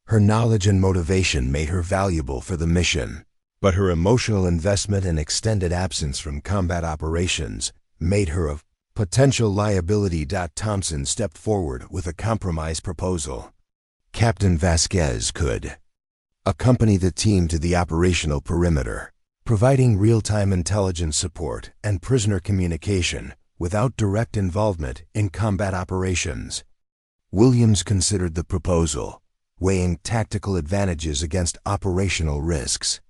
Her knowledge and motivation made her valuable for the mission, but her emotional investment and extended absence from combat operations made her a potential liability. Thompson stepped forward with a compromise proposal. Captain Vasquez could accompany the team to the operational perimeter, providing real-time intelligence support and prisoner communication without direct involvement in combat operations. Williams considered the proposal, weighing tactical advantages against operational risks.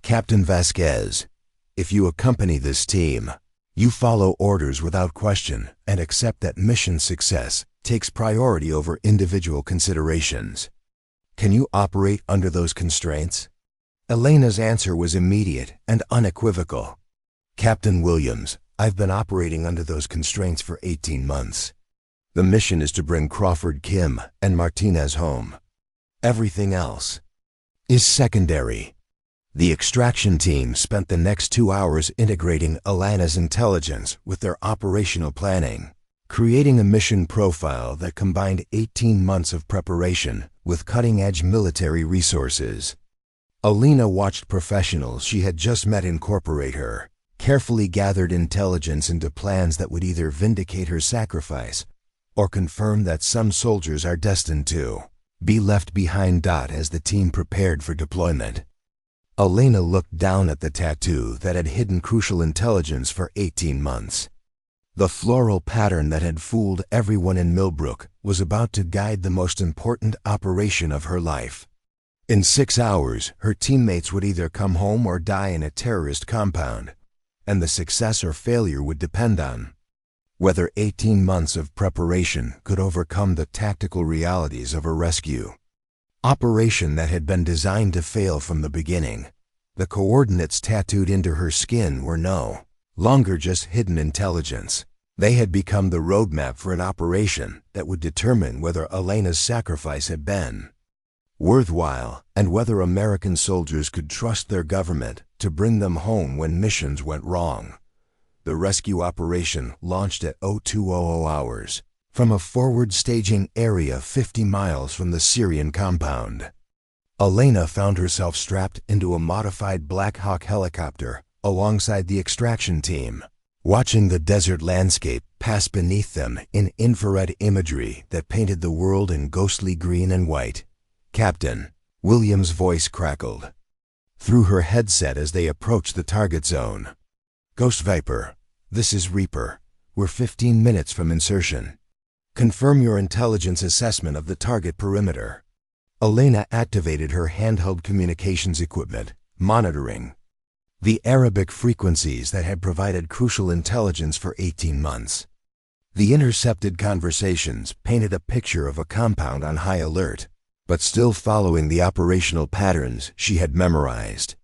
Captain Vasquez, if you accompany this team, you follow orders without question and accept that mission success takes priority over individual considerations. Can you operate under those constraints? Elena's answer was immediate and unequivocal. Captain Williams, I've been operating under those constraints for 18 months. The mission is to bring Crawford Kim and Martinez home. Everything else is secondary. The extraction team spent the next 2 hours integrating Elena's intelligence with their operational planning, creating a mission profile that combined 18 months of preparation with cutting-edge military resources. Elena watched professionals she had just met incorporate her carefully gathered intelligence into plans that would either vindicate her sacrifice or confirm that some soldiers are destined to be left behind. As the team prepared for deployment, Elena looked down at the tattoo that had hidden crucial intelligence for 18 months. The floral pattern that had fooled everyone in Millbrook was about to guide the most important operation of her life. In 6 hours, her teammates would either come home or die in a terrorist compound, and the success or failure would depend on whether 18 months of preparation could overcome the tactical realities of a rescue operation that had been designed to fail from the beginning. The coordinates tattooed into her skin were no longer just hidden intelligence. They had become the roadmap for an operation that would determine whether Elena's sacrifice had been worthwhile and whether American soldiers could trust their government to bring them home when missions went wrong. The rescue operation launched at 0200 hours from a forward staging area 50 miles from the Syrian compound. Elena found herself strapped into a modified Black Hawk helicopter alongside the extraction team, watching the desert landscape pass beneath them in infrared imagery that painted the world in ghostly green and white. "Captain," Williams' voice crackled through her headset as they approached the target zone. "Ghost Viper, this is Reaper. We're 15 minutes from insertion. Confirm your intelligence assessment of the target perimeter." Elena activated her handheld communications equipment, monitoring the Arabic frequencies that had provided crucial intelligence for 18 months. The intercepted conversations painted a picture of a compound on high alert, but still following the operational patterns she had memorized.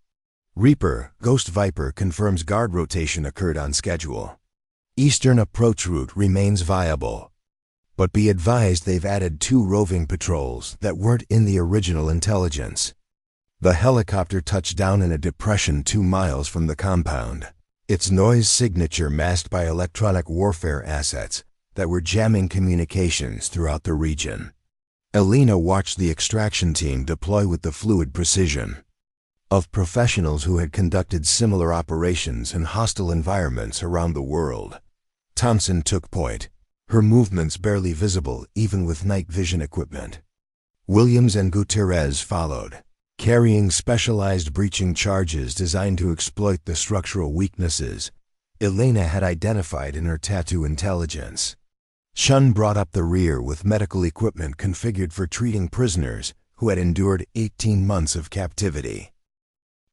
"Reaper, Ghost Viper confirms guard rotation occurred on schedule. Eastern approach route remains viable. But be advised they've added 2 roving patrols that weren't in the original intelligence." The helicopter touched down in a depression 2 miles from the compound, its noise signature masked by electronic warfare assets that were jamming communications throughout the region. Elena watched the extraction team deploy with the fluid precision of professionals who had conducted similar operations in hostile environments around the world. Thompson took point, her movements barely visible even with night vision equipment. Williams and Gutierrez followed, carrying specialized breaching charges designed to exploit the structural weaknesses Elena had identified in her tattoo intelligence. Shun brought up the rear with medical equipment configured for treating prisoners who had endured 18 months of captivity.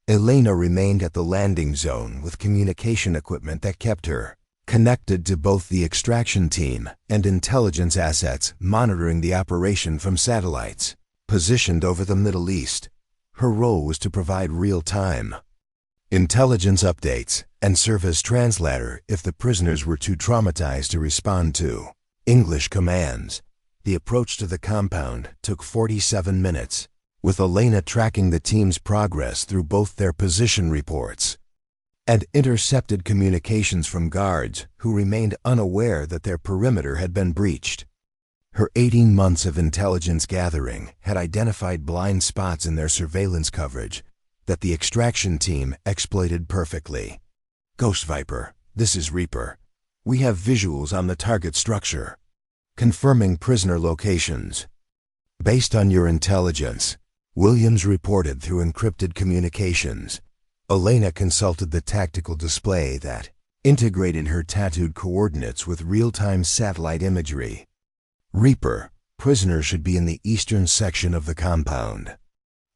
Elena remained at the landing zone with communication equipment that kept her connected to both the extraction team and intelligence assets monitoring the operation from satellites positioned over the Middle East. Her role was to provide real-time intelligence updates and serve as translator if the prisoners were too traumatized to respond to English commands. The approach to the compound took 47 minutes, with Elena tracking the team's progress through both their position reports and intercepted communications from guards who remained unaware that their perimeter had been breached. Her 18 months of intelligence gathering had identified blind spots in their surveillance coverage that the extraction team exploited perfectly. "Ghost Viper, this is Reaper. We have visuals on the target structure, confirming prisoner locations." "Based on your intelligence," Williams reported through encrypted communications. Elena consulted the tactical display that integrated her tattooed coordinates with real-time satellite imagery. "Reaper, prisoner should be in the eastern section of the compound.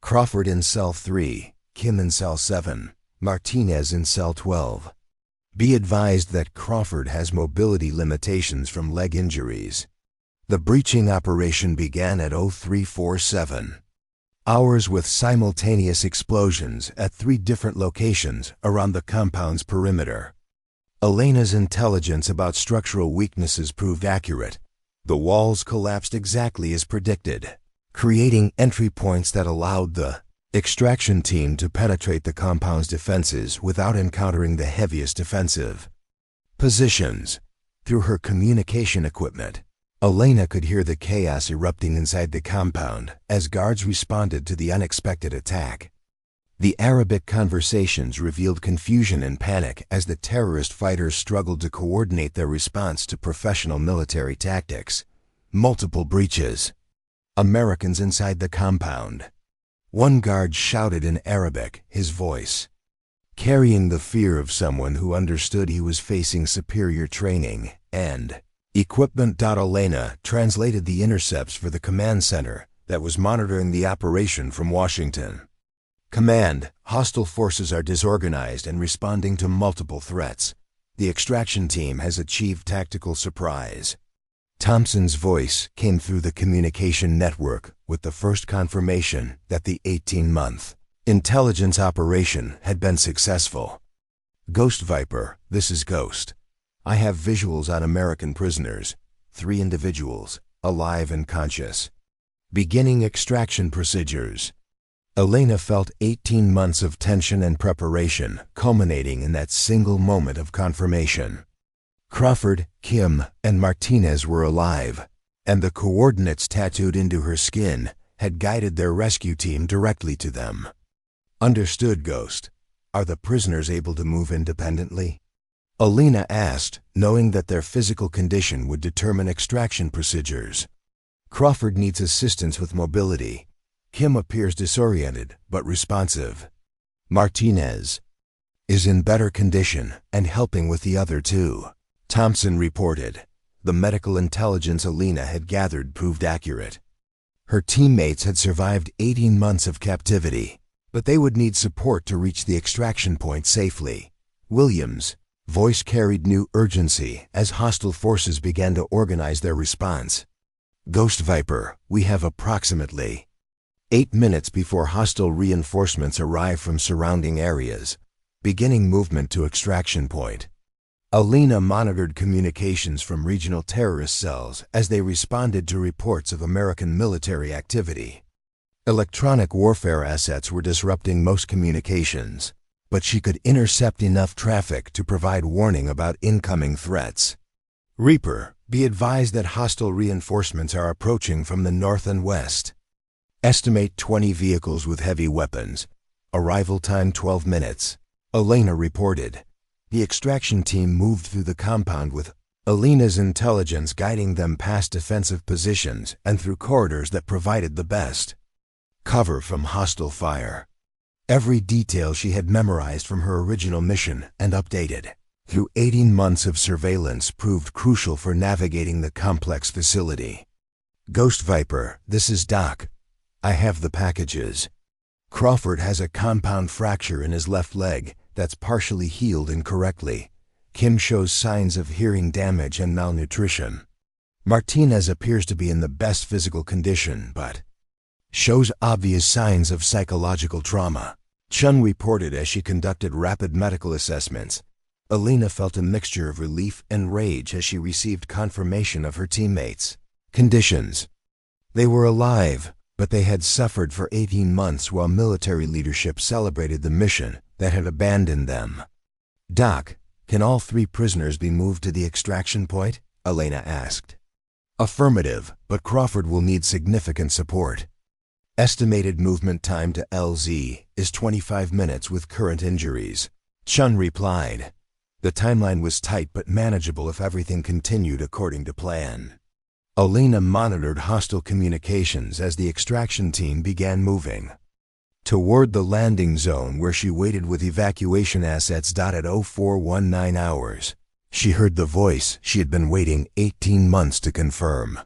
Crawford in cell 3, Kim in cell 7, Martinez in cell 12. Be advised that Crawford has mobility limitations from leg injuries." The breaching operation began at 0347 hours with simultaneous explosions at 3 different locations around the compound's perimeter. Elena's intelligence about structural weaknesses proved accurate. The walls collapsed exactly as predicted, creating entry points that allowed the Extraction team to penetrate the compound's defenses without encountering the heaviest defensive positions. Through her communication equipment, Elena could hear the chaos erupting inside the compound as guards responded to the unexpected attack. The Arabic conversations revealed confusion and panic as the terrorist fighters struggled to coordinate their response to professional military tactics. Multiple breaches. Americans inside the compound. One guard shouted in Arabic, his voice carrying the fear of someone who understood he was facing superior training and equipment. Elena translated the intercepts for the command center that was monitoring the operation from Washington. Command, hostile forces are disorganized and responding to multiple threats. The extraction team has achieved tactical surprise. Thompson's voice came through the communication network with the first confirmation that the 18-month intelligence operation had been successful. Ghost Viper, this is Ghost. I have visuals on American prisoners, 3 individuals, alive and conscious. Beginning extraction procedures. Elena felt 18 months of tension and preparation, culminating in that single moment of confirmation. Crawford, Kim, and Martinez were alive, and the coordinates tattooed into her skin had guided their rescue team directly to them. Understood, Ghost. Are the prisoners able to move independently? Elena asked, knowing that their physical condition would determine extraction procedures. Crawford needs assistance with mobility. Kim appears disoriented, but responsive. Martinez is in better condition and helping with the other 2. Thompson reported. The medical intelligence Elena had gathered proved accurate. Her teammates had survived 18 months of captivity, but they would need support to reach the extraction point safely. Williams' voice carried new urgency as hostile forces began to organize their response. Ghost Viper, we have approximately 8 minutes before hostile reinforcements arrive from surrounding areas, beginning movement to extraction point. Elena monitored communications from regional terrorist cells as they responded to reports of American military activity. Electronic warfare assets were disrupting most communications, but she could intercept enough traffic to provide warning about incoming threats. Reaper, be advised that hostile reinforcements are approaching from the north and west. Estimate 20 vehicles with heavy weapons. Arrival time 12 minutes. Elena reported. The extraction team moved through the compound with Elena's intelligence guiding them past defensive positions and through corridors that provided the best cover from hostile fire. Every detail she had memorized from her original mission and updated through 18 months of surveillance proved crucial for navigating the complex facility. Ghost Viper, this is Doc. I have the packages. Crawford has a compound fracture in his left leg that's partially healed incorrectly. Kim shows signs of hearing damage and malnutrition. Martinez appears to be in the best physical condition, but shows obvious signs of psychological trauma. Chun reported as she conducted rapid medical assessments. Elena felt a mixture of relief and rage as she received confirmation of her teammates' conditions. They were alive, but they had suffered for 18 months while military leadership celebrated the mission that had abandoned them. Doc, can all 3 prisoners be moved to the extraction point? Elena asked. Affirmative, but Crawford will need significant support. Estimated movement time to LZ is 25 minutes with current injuries. Chun replied. The timeline was tight but manageable if everything continued according to plan. Elena monitored hostile communications as the extraction team began moving toward the landing zone where she waited with evacuation assets. At 0419 hours, she heard the voice she had been waiting 18 months to confirm.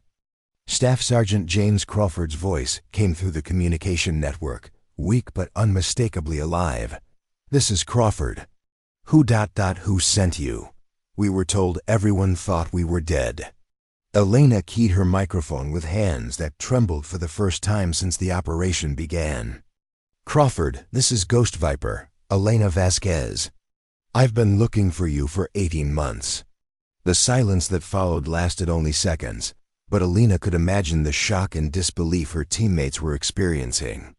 Staff Sergeant James Crawford's voice came through the communication network, weak but unmistakably alive. This is Crawford. Who sent you? We were told everyone thought we were dead. Elena keyed her microphone with hands that trembled for the first time since the operation began. Crawford, this is Ghost Viper, Elena Vasquez. I've been looking for you for 18 months. The silence that followed lasted only seconds, but Elena could imagine the shock and disbelief her teammates were experiencing.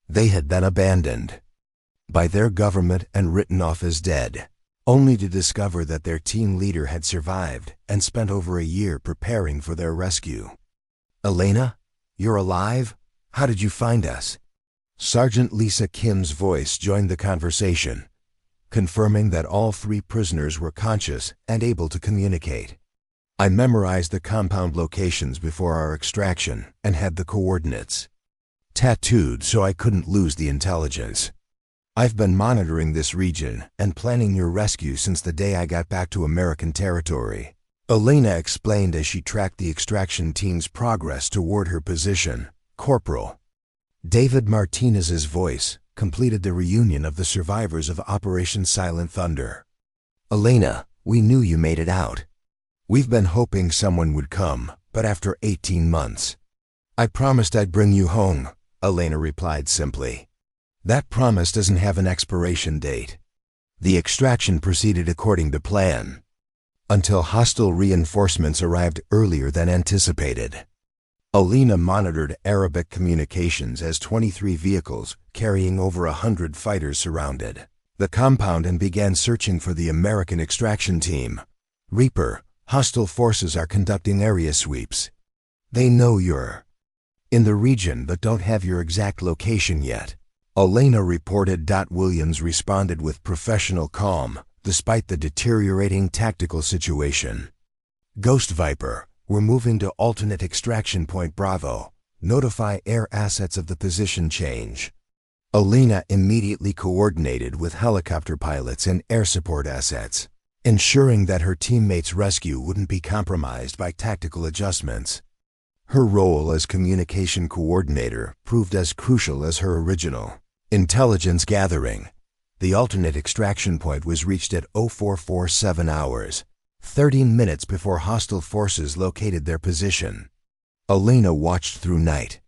They had been abandoned by their government and written off as dead, only to discover that their team leader had survived and spent over a year preparing for their rescue. "Elena, you're alive? How did you find us?" Sergeant Lisa Kim's voice joined the conversation, confirming that all 3 prisoners were conscious and able to communicate. "I memorized the compound locations before our extraction and had the coordinates tattooed so I couldn't lose the intelligence. I've been monitoring this region and planning your rescue since the day I got back to American territory," Elena explained as she tracked the extraction team's progress toward her position. Corporal David Martinez's voice completed the reunion of the survivors of Operation Silent Thunder. "Elena, we knew you made it out. We've been hoping someone would come, but after 18 months. I promised I'd bring you home," Elena replied simply. "That promise doesn't have an expiration date." The extraction proceeded according to plan, until hostile reinforcements arrived earlier than anticipated. Elena monitored Arabic communications as 23 vehicles carrying over 100 fighters surrounded the compound and began searching for the American extraction team. "Reaper, hostile forces are conducting area sweeps. They know you're in the region but don't have your exact location yet," Elena reported. Williams responded with professional calm, despite the deteriorating tactical situation. "Ghost Viper, we're moving to alternate extraction point Bravo. Notify air assets of the position change." Elena immediately coordinated with helicopter pilots and air support assets, ensuring that her teammates' rescue wouldn't be compromised by tactical adjustments. Her role as communication coordinator proved as crucial as her original intelligence gathering. The alternate extraction point was reached at 0447 hours, 13 minutes before hostile forces located their position. Elena watched through night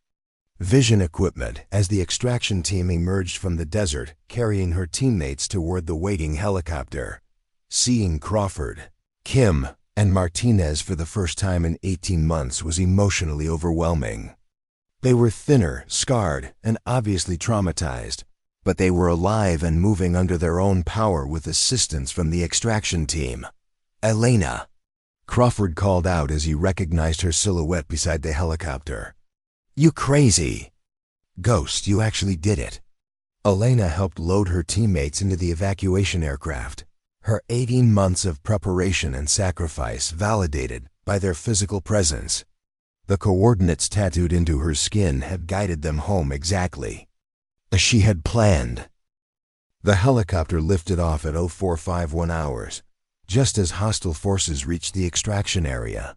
vision equipment as the extraction team emerged from the desert, carrying her teammates toward the waiting helicopter. Seeing Crawford, Kim, and Martinez for the first time in 18 months was emotionally overwhelming. They were thinner, scarred, and obviously traumatized, but they were alive and moving under their own power with assistance from the extraction team. "Elena," Crawford called out as he recognized her silhouette beside the helicopter. "You crazy." "Ghost, you actually did it." Elena helped load her teammates into the evacuation aircraft, her 18 months of preparation and sacrifice validated by their physical presence. The coordinates tattooed into her skin had guided them home exactly as she had planned. The helicopter lifted off at 0451 hours, just as hostile forces reached the extraction area.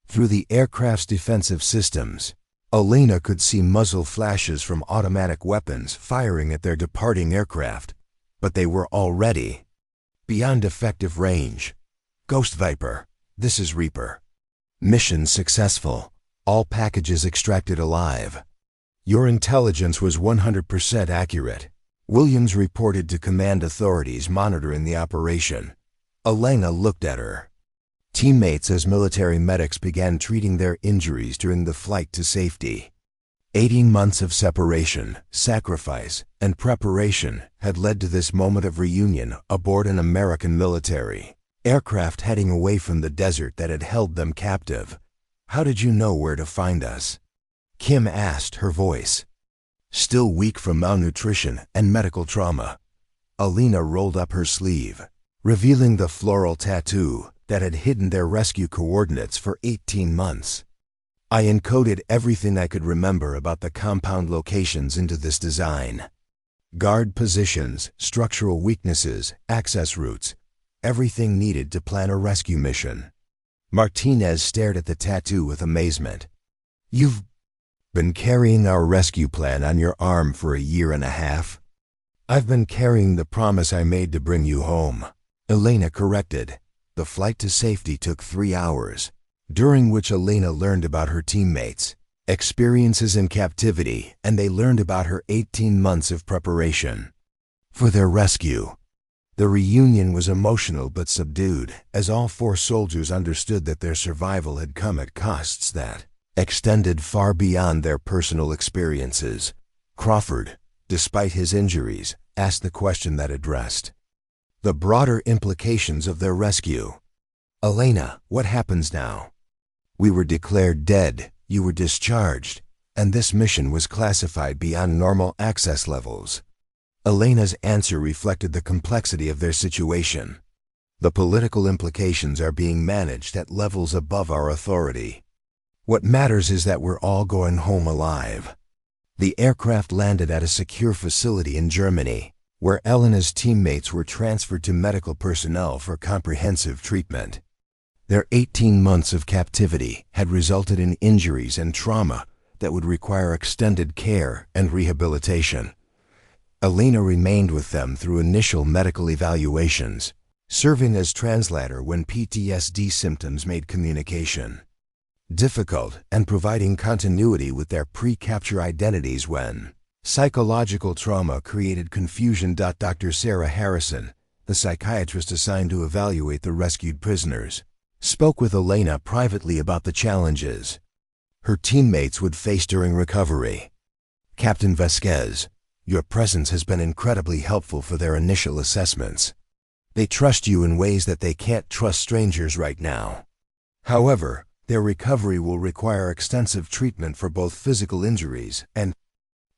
Through the aircraft's defensive systems, Elena could see muzzle flashes from automatic weapons firing at their departing aircraft, but they were already beyond effective range. "Ghost Viper, this is Reaper. Mission successful. All packages extracted alive. Your intelligence was 100% accurate," Williams reported to command authorities monitoring the operation. Elena looked at her teammates as military medics began treating their injuries during the flight to safety. 18 months of separation, sacrifice, and preparation had led to this moment of reunion aboard an American military aircraft heading away from the desert that had held them captive. "How did you know where to find us?" Kim asked, her voice still weak from malnutrition and medical trauma. Elena rolled up her sleeve, revealing the floral tattoo that had hidden their rescue coordinates for 18 months. "I encoded everything I could remember about the compound locations into this design. Guard positions, structural weaknesses, access routes, everything needed to plan a rescue mission." Martinez stared at the tattoo with amazement. "You've been carrying our rescue plan on your arm for a year and a half?" "I've been carrying the promise I made to bring you home," Elena corrected. The flight to safety took 3 hours, during which Elena learned about her teammates' experiences in captivity, and they learned about her 18 months of preparation for their rescue. The reunion was emotional but subdued, as all 4 soldiers understood that their survival had come at costs that extended far beyond their personal experiences. Crawford, despite his injuries, asked the question that addressed the broader implications of their rescue. "Elena, what happens now? We were declared dead, you were discharged, and this mission was classified beyond normal access levels." Elena's answer reflected the complexity of their situation. "The political implications are being managed at levels above our authority. What matters is that we're all going home alive." The aircraft landed at a secure facility in Germany, where Elena's teammates were transferred to medical personnel for comprehensive treatment. Their 18 months of captivity had resulted in injuries and trauma that would require extended care and rehabilitation. Elena remained with them through initial medical evaluations, serving as translator when PTSD symptoms made communication difficult and providing continuity with their pre-capture identities when psychological trauma created confusion. Dr. Sarah Harrison, the psychiatrist assigned to evaluate the rescued prisoners, spoke with Elena privately about the challenges her teammates would face during recovery. "Captain Vasquez, your presence has been incredibly helpful for their initial assessments. They trust you in ways that they can't trust strangers right now. However, their recovery will require extensive treatment for both physical injuries and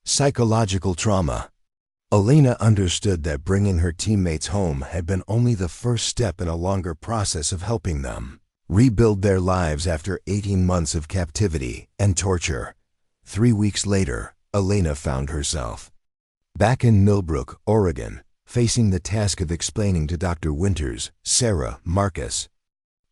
psychological trauma." Elena understood that bringing her teammates home had been only the first step in a longer process of helping them rebuild their lives after 18 months of captivity and torture. 3 weeks later, Elena found herself back in Millbrook, Oregon, facing the task of explaining to Dr. Winters, Sarah, Marcus,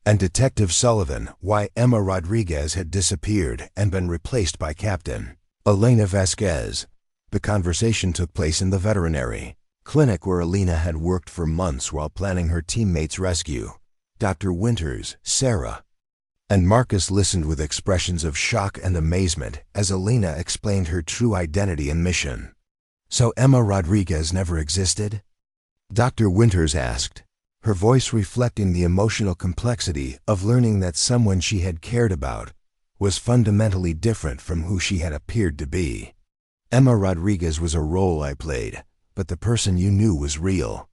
and Detective Sullivan why Emma Rodriguez had disappeared and been replaced by Captain Elena Vasquez. The conversation took place in the veterinary clinic where Elena had worked for months while planning her teammates' rescue. Dr. Winters, Sarah, and Marcus listened with expressions of shock and amazement as Elena explained her true identity and mission. "So Emma Rodriguez never existed?" Dr. Winters asked, her voice reflecting the emotional complexity of learning that someone she had cared about was fundamentally different from who she had appeared to be. "Emma Rodriguez was a role I played, but the person you knew was real,"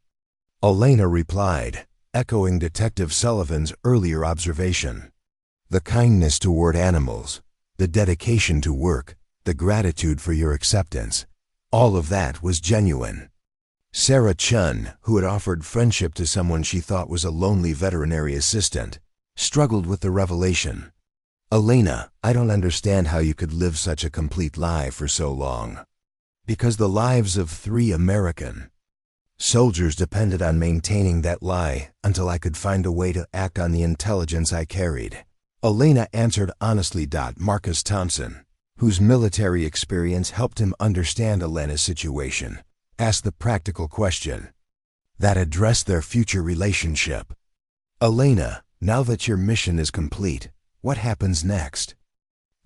Elena replied, echoing Detective Sullivan's earlier observation. "The kindness toward animals, the dedication to work, the gratitude for your acceptance, all of that was genuine." Sarah Chun, who had offered friendship to someone she thought was a lonely veterinary assistant, struggled with the revelation. "Elena, I don't understand how you could live such a complete lie for so long." "Because the lives of 3 American soldiers depended on maintaining that lie until I could find a way to act on the intelligence I carried," Elena answered honestly. Marcus Thompson, whose military experience helped him understand Elena's situation, asked the practical question that addressed their future relationship. "Elena, now that your mission is complete, what happens next?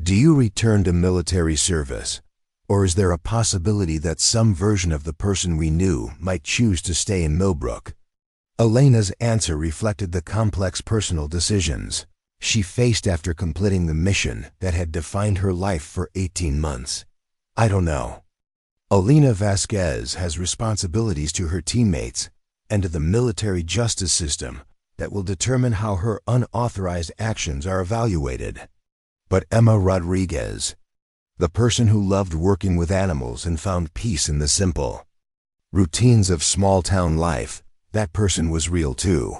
Do you return to military service, or is there a possibility that some version of the person we knew might choose to stay in Millbrook?" Elena's answer reflected the complex personal decisions she faced after completing the mission that had defined her life for 18 months. "I don't know. Elena Vasquez has responsibilities to her teammates and to the military justice system that will determine how her unauthorized actions are evaluated. But Emma Rodriguez, the person who loved working with animals and found peace in the simple routines of small-town life, that person was real too."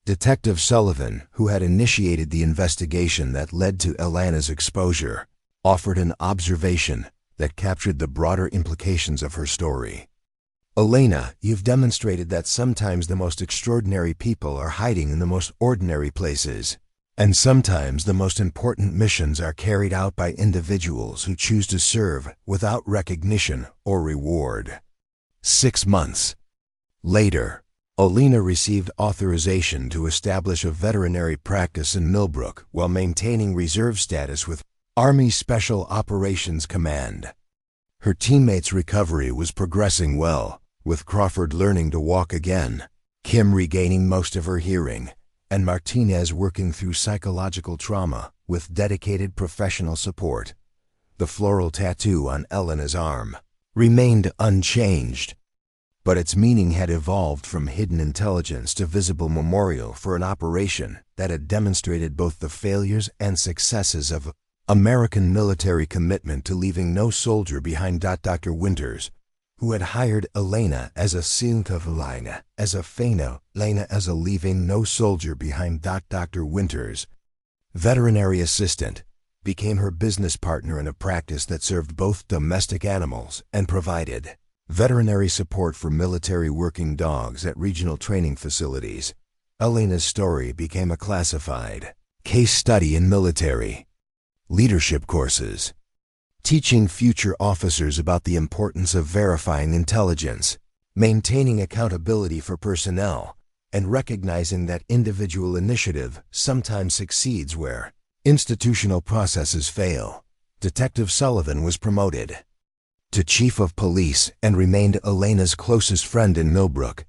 Detective Sullivan, who had initiated the investigation that led to Elena's exposure, offered an observation that captured the broader implications of her story. "Elena, you've demonstrated that sometimes the most extraordinary people are hiding in the most ordinary places, and sometimes the most important missions are carried out by individuals who choose to serve without recognition or reward." 6 months later, Elena received authorization to establish a veterinary practice in Millbrook while maintaining reserve status with Army Special Operations Command. Her teammates' recovery was progressing well, with Crawford learning to walk again, Kim regaining most of her hearing, and Martinez working through psychological trauma with dedicated professional support. The floral tattoo on Elena's arm remained unchanged, but its meaning had evolved from hidden intelligence to visible memorial for an operation that had demonstrated both the failures and successes of American military commitment to leaving no soldier behind. Dr. Winters, who had hired Elena as a Lena as a Fano, Lena as a leaving no soldier behind. Dr. Winters, veterinary assistant, became her business partner in a practice that served both domestic animals and provided veterinary support for military working dogs at regional training facilities. Elena's story became a classified case study in military leadership courses, teaching future officers about the importance of verifying intelligence, maintaining accountability for personnel, and recognizing that individual initiative sometimes succeeds where institutional processes fail. Detective Sullivan was promoted to Chief of Police and remained Elena's closest friend in Millbrook,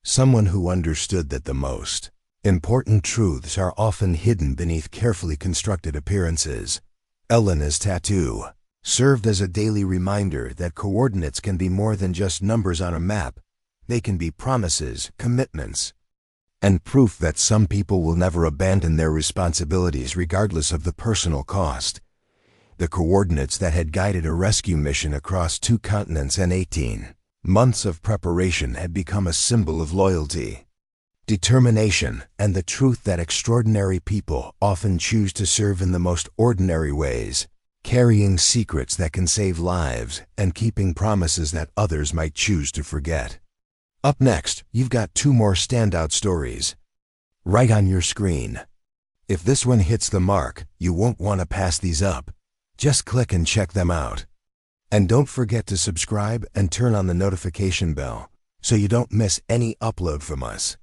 someone who understood that the most important truths are often hidden beneath carefully constructed appearances. Elena's tattoo served as a daily reminder that coordinates can be more than just numbers on a map. They can be promises, commitments, and proof that some people will never abandon their responsibilities regardless of the personal cost. The coordinates that had guided a rescue mission across 2 continents and 18 months of preparation had become a symbol of loyalty, determination, and the truth that extraordinary people often choose to serve in the most ordinary ways, carrying secrets that can save lives and keeping promises that others might choose to forget. Up next, you've got 2 more standout stories right on your screen. If this one hits the mark, you won't want to pass these up. Just click and check them out. And don't forget to subscribe and turn on the notification bell so you don't miss any upload from us.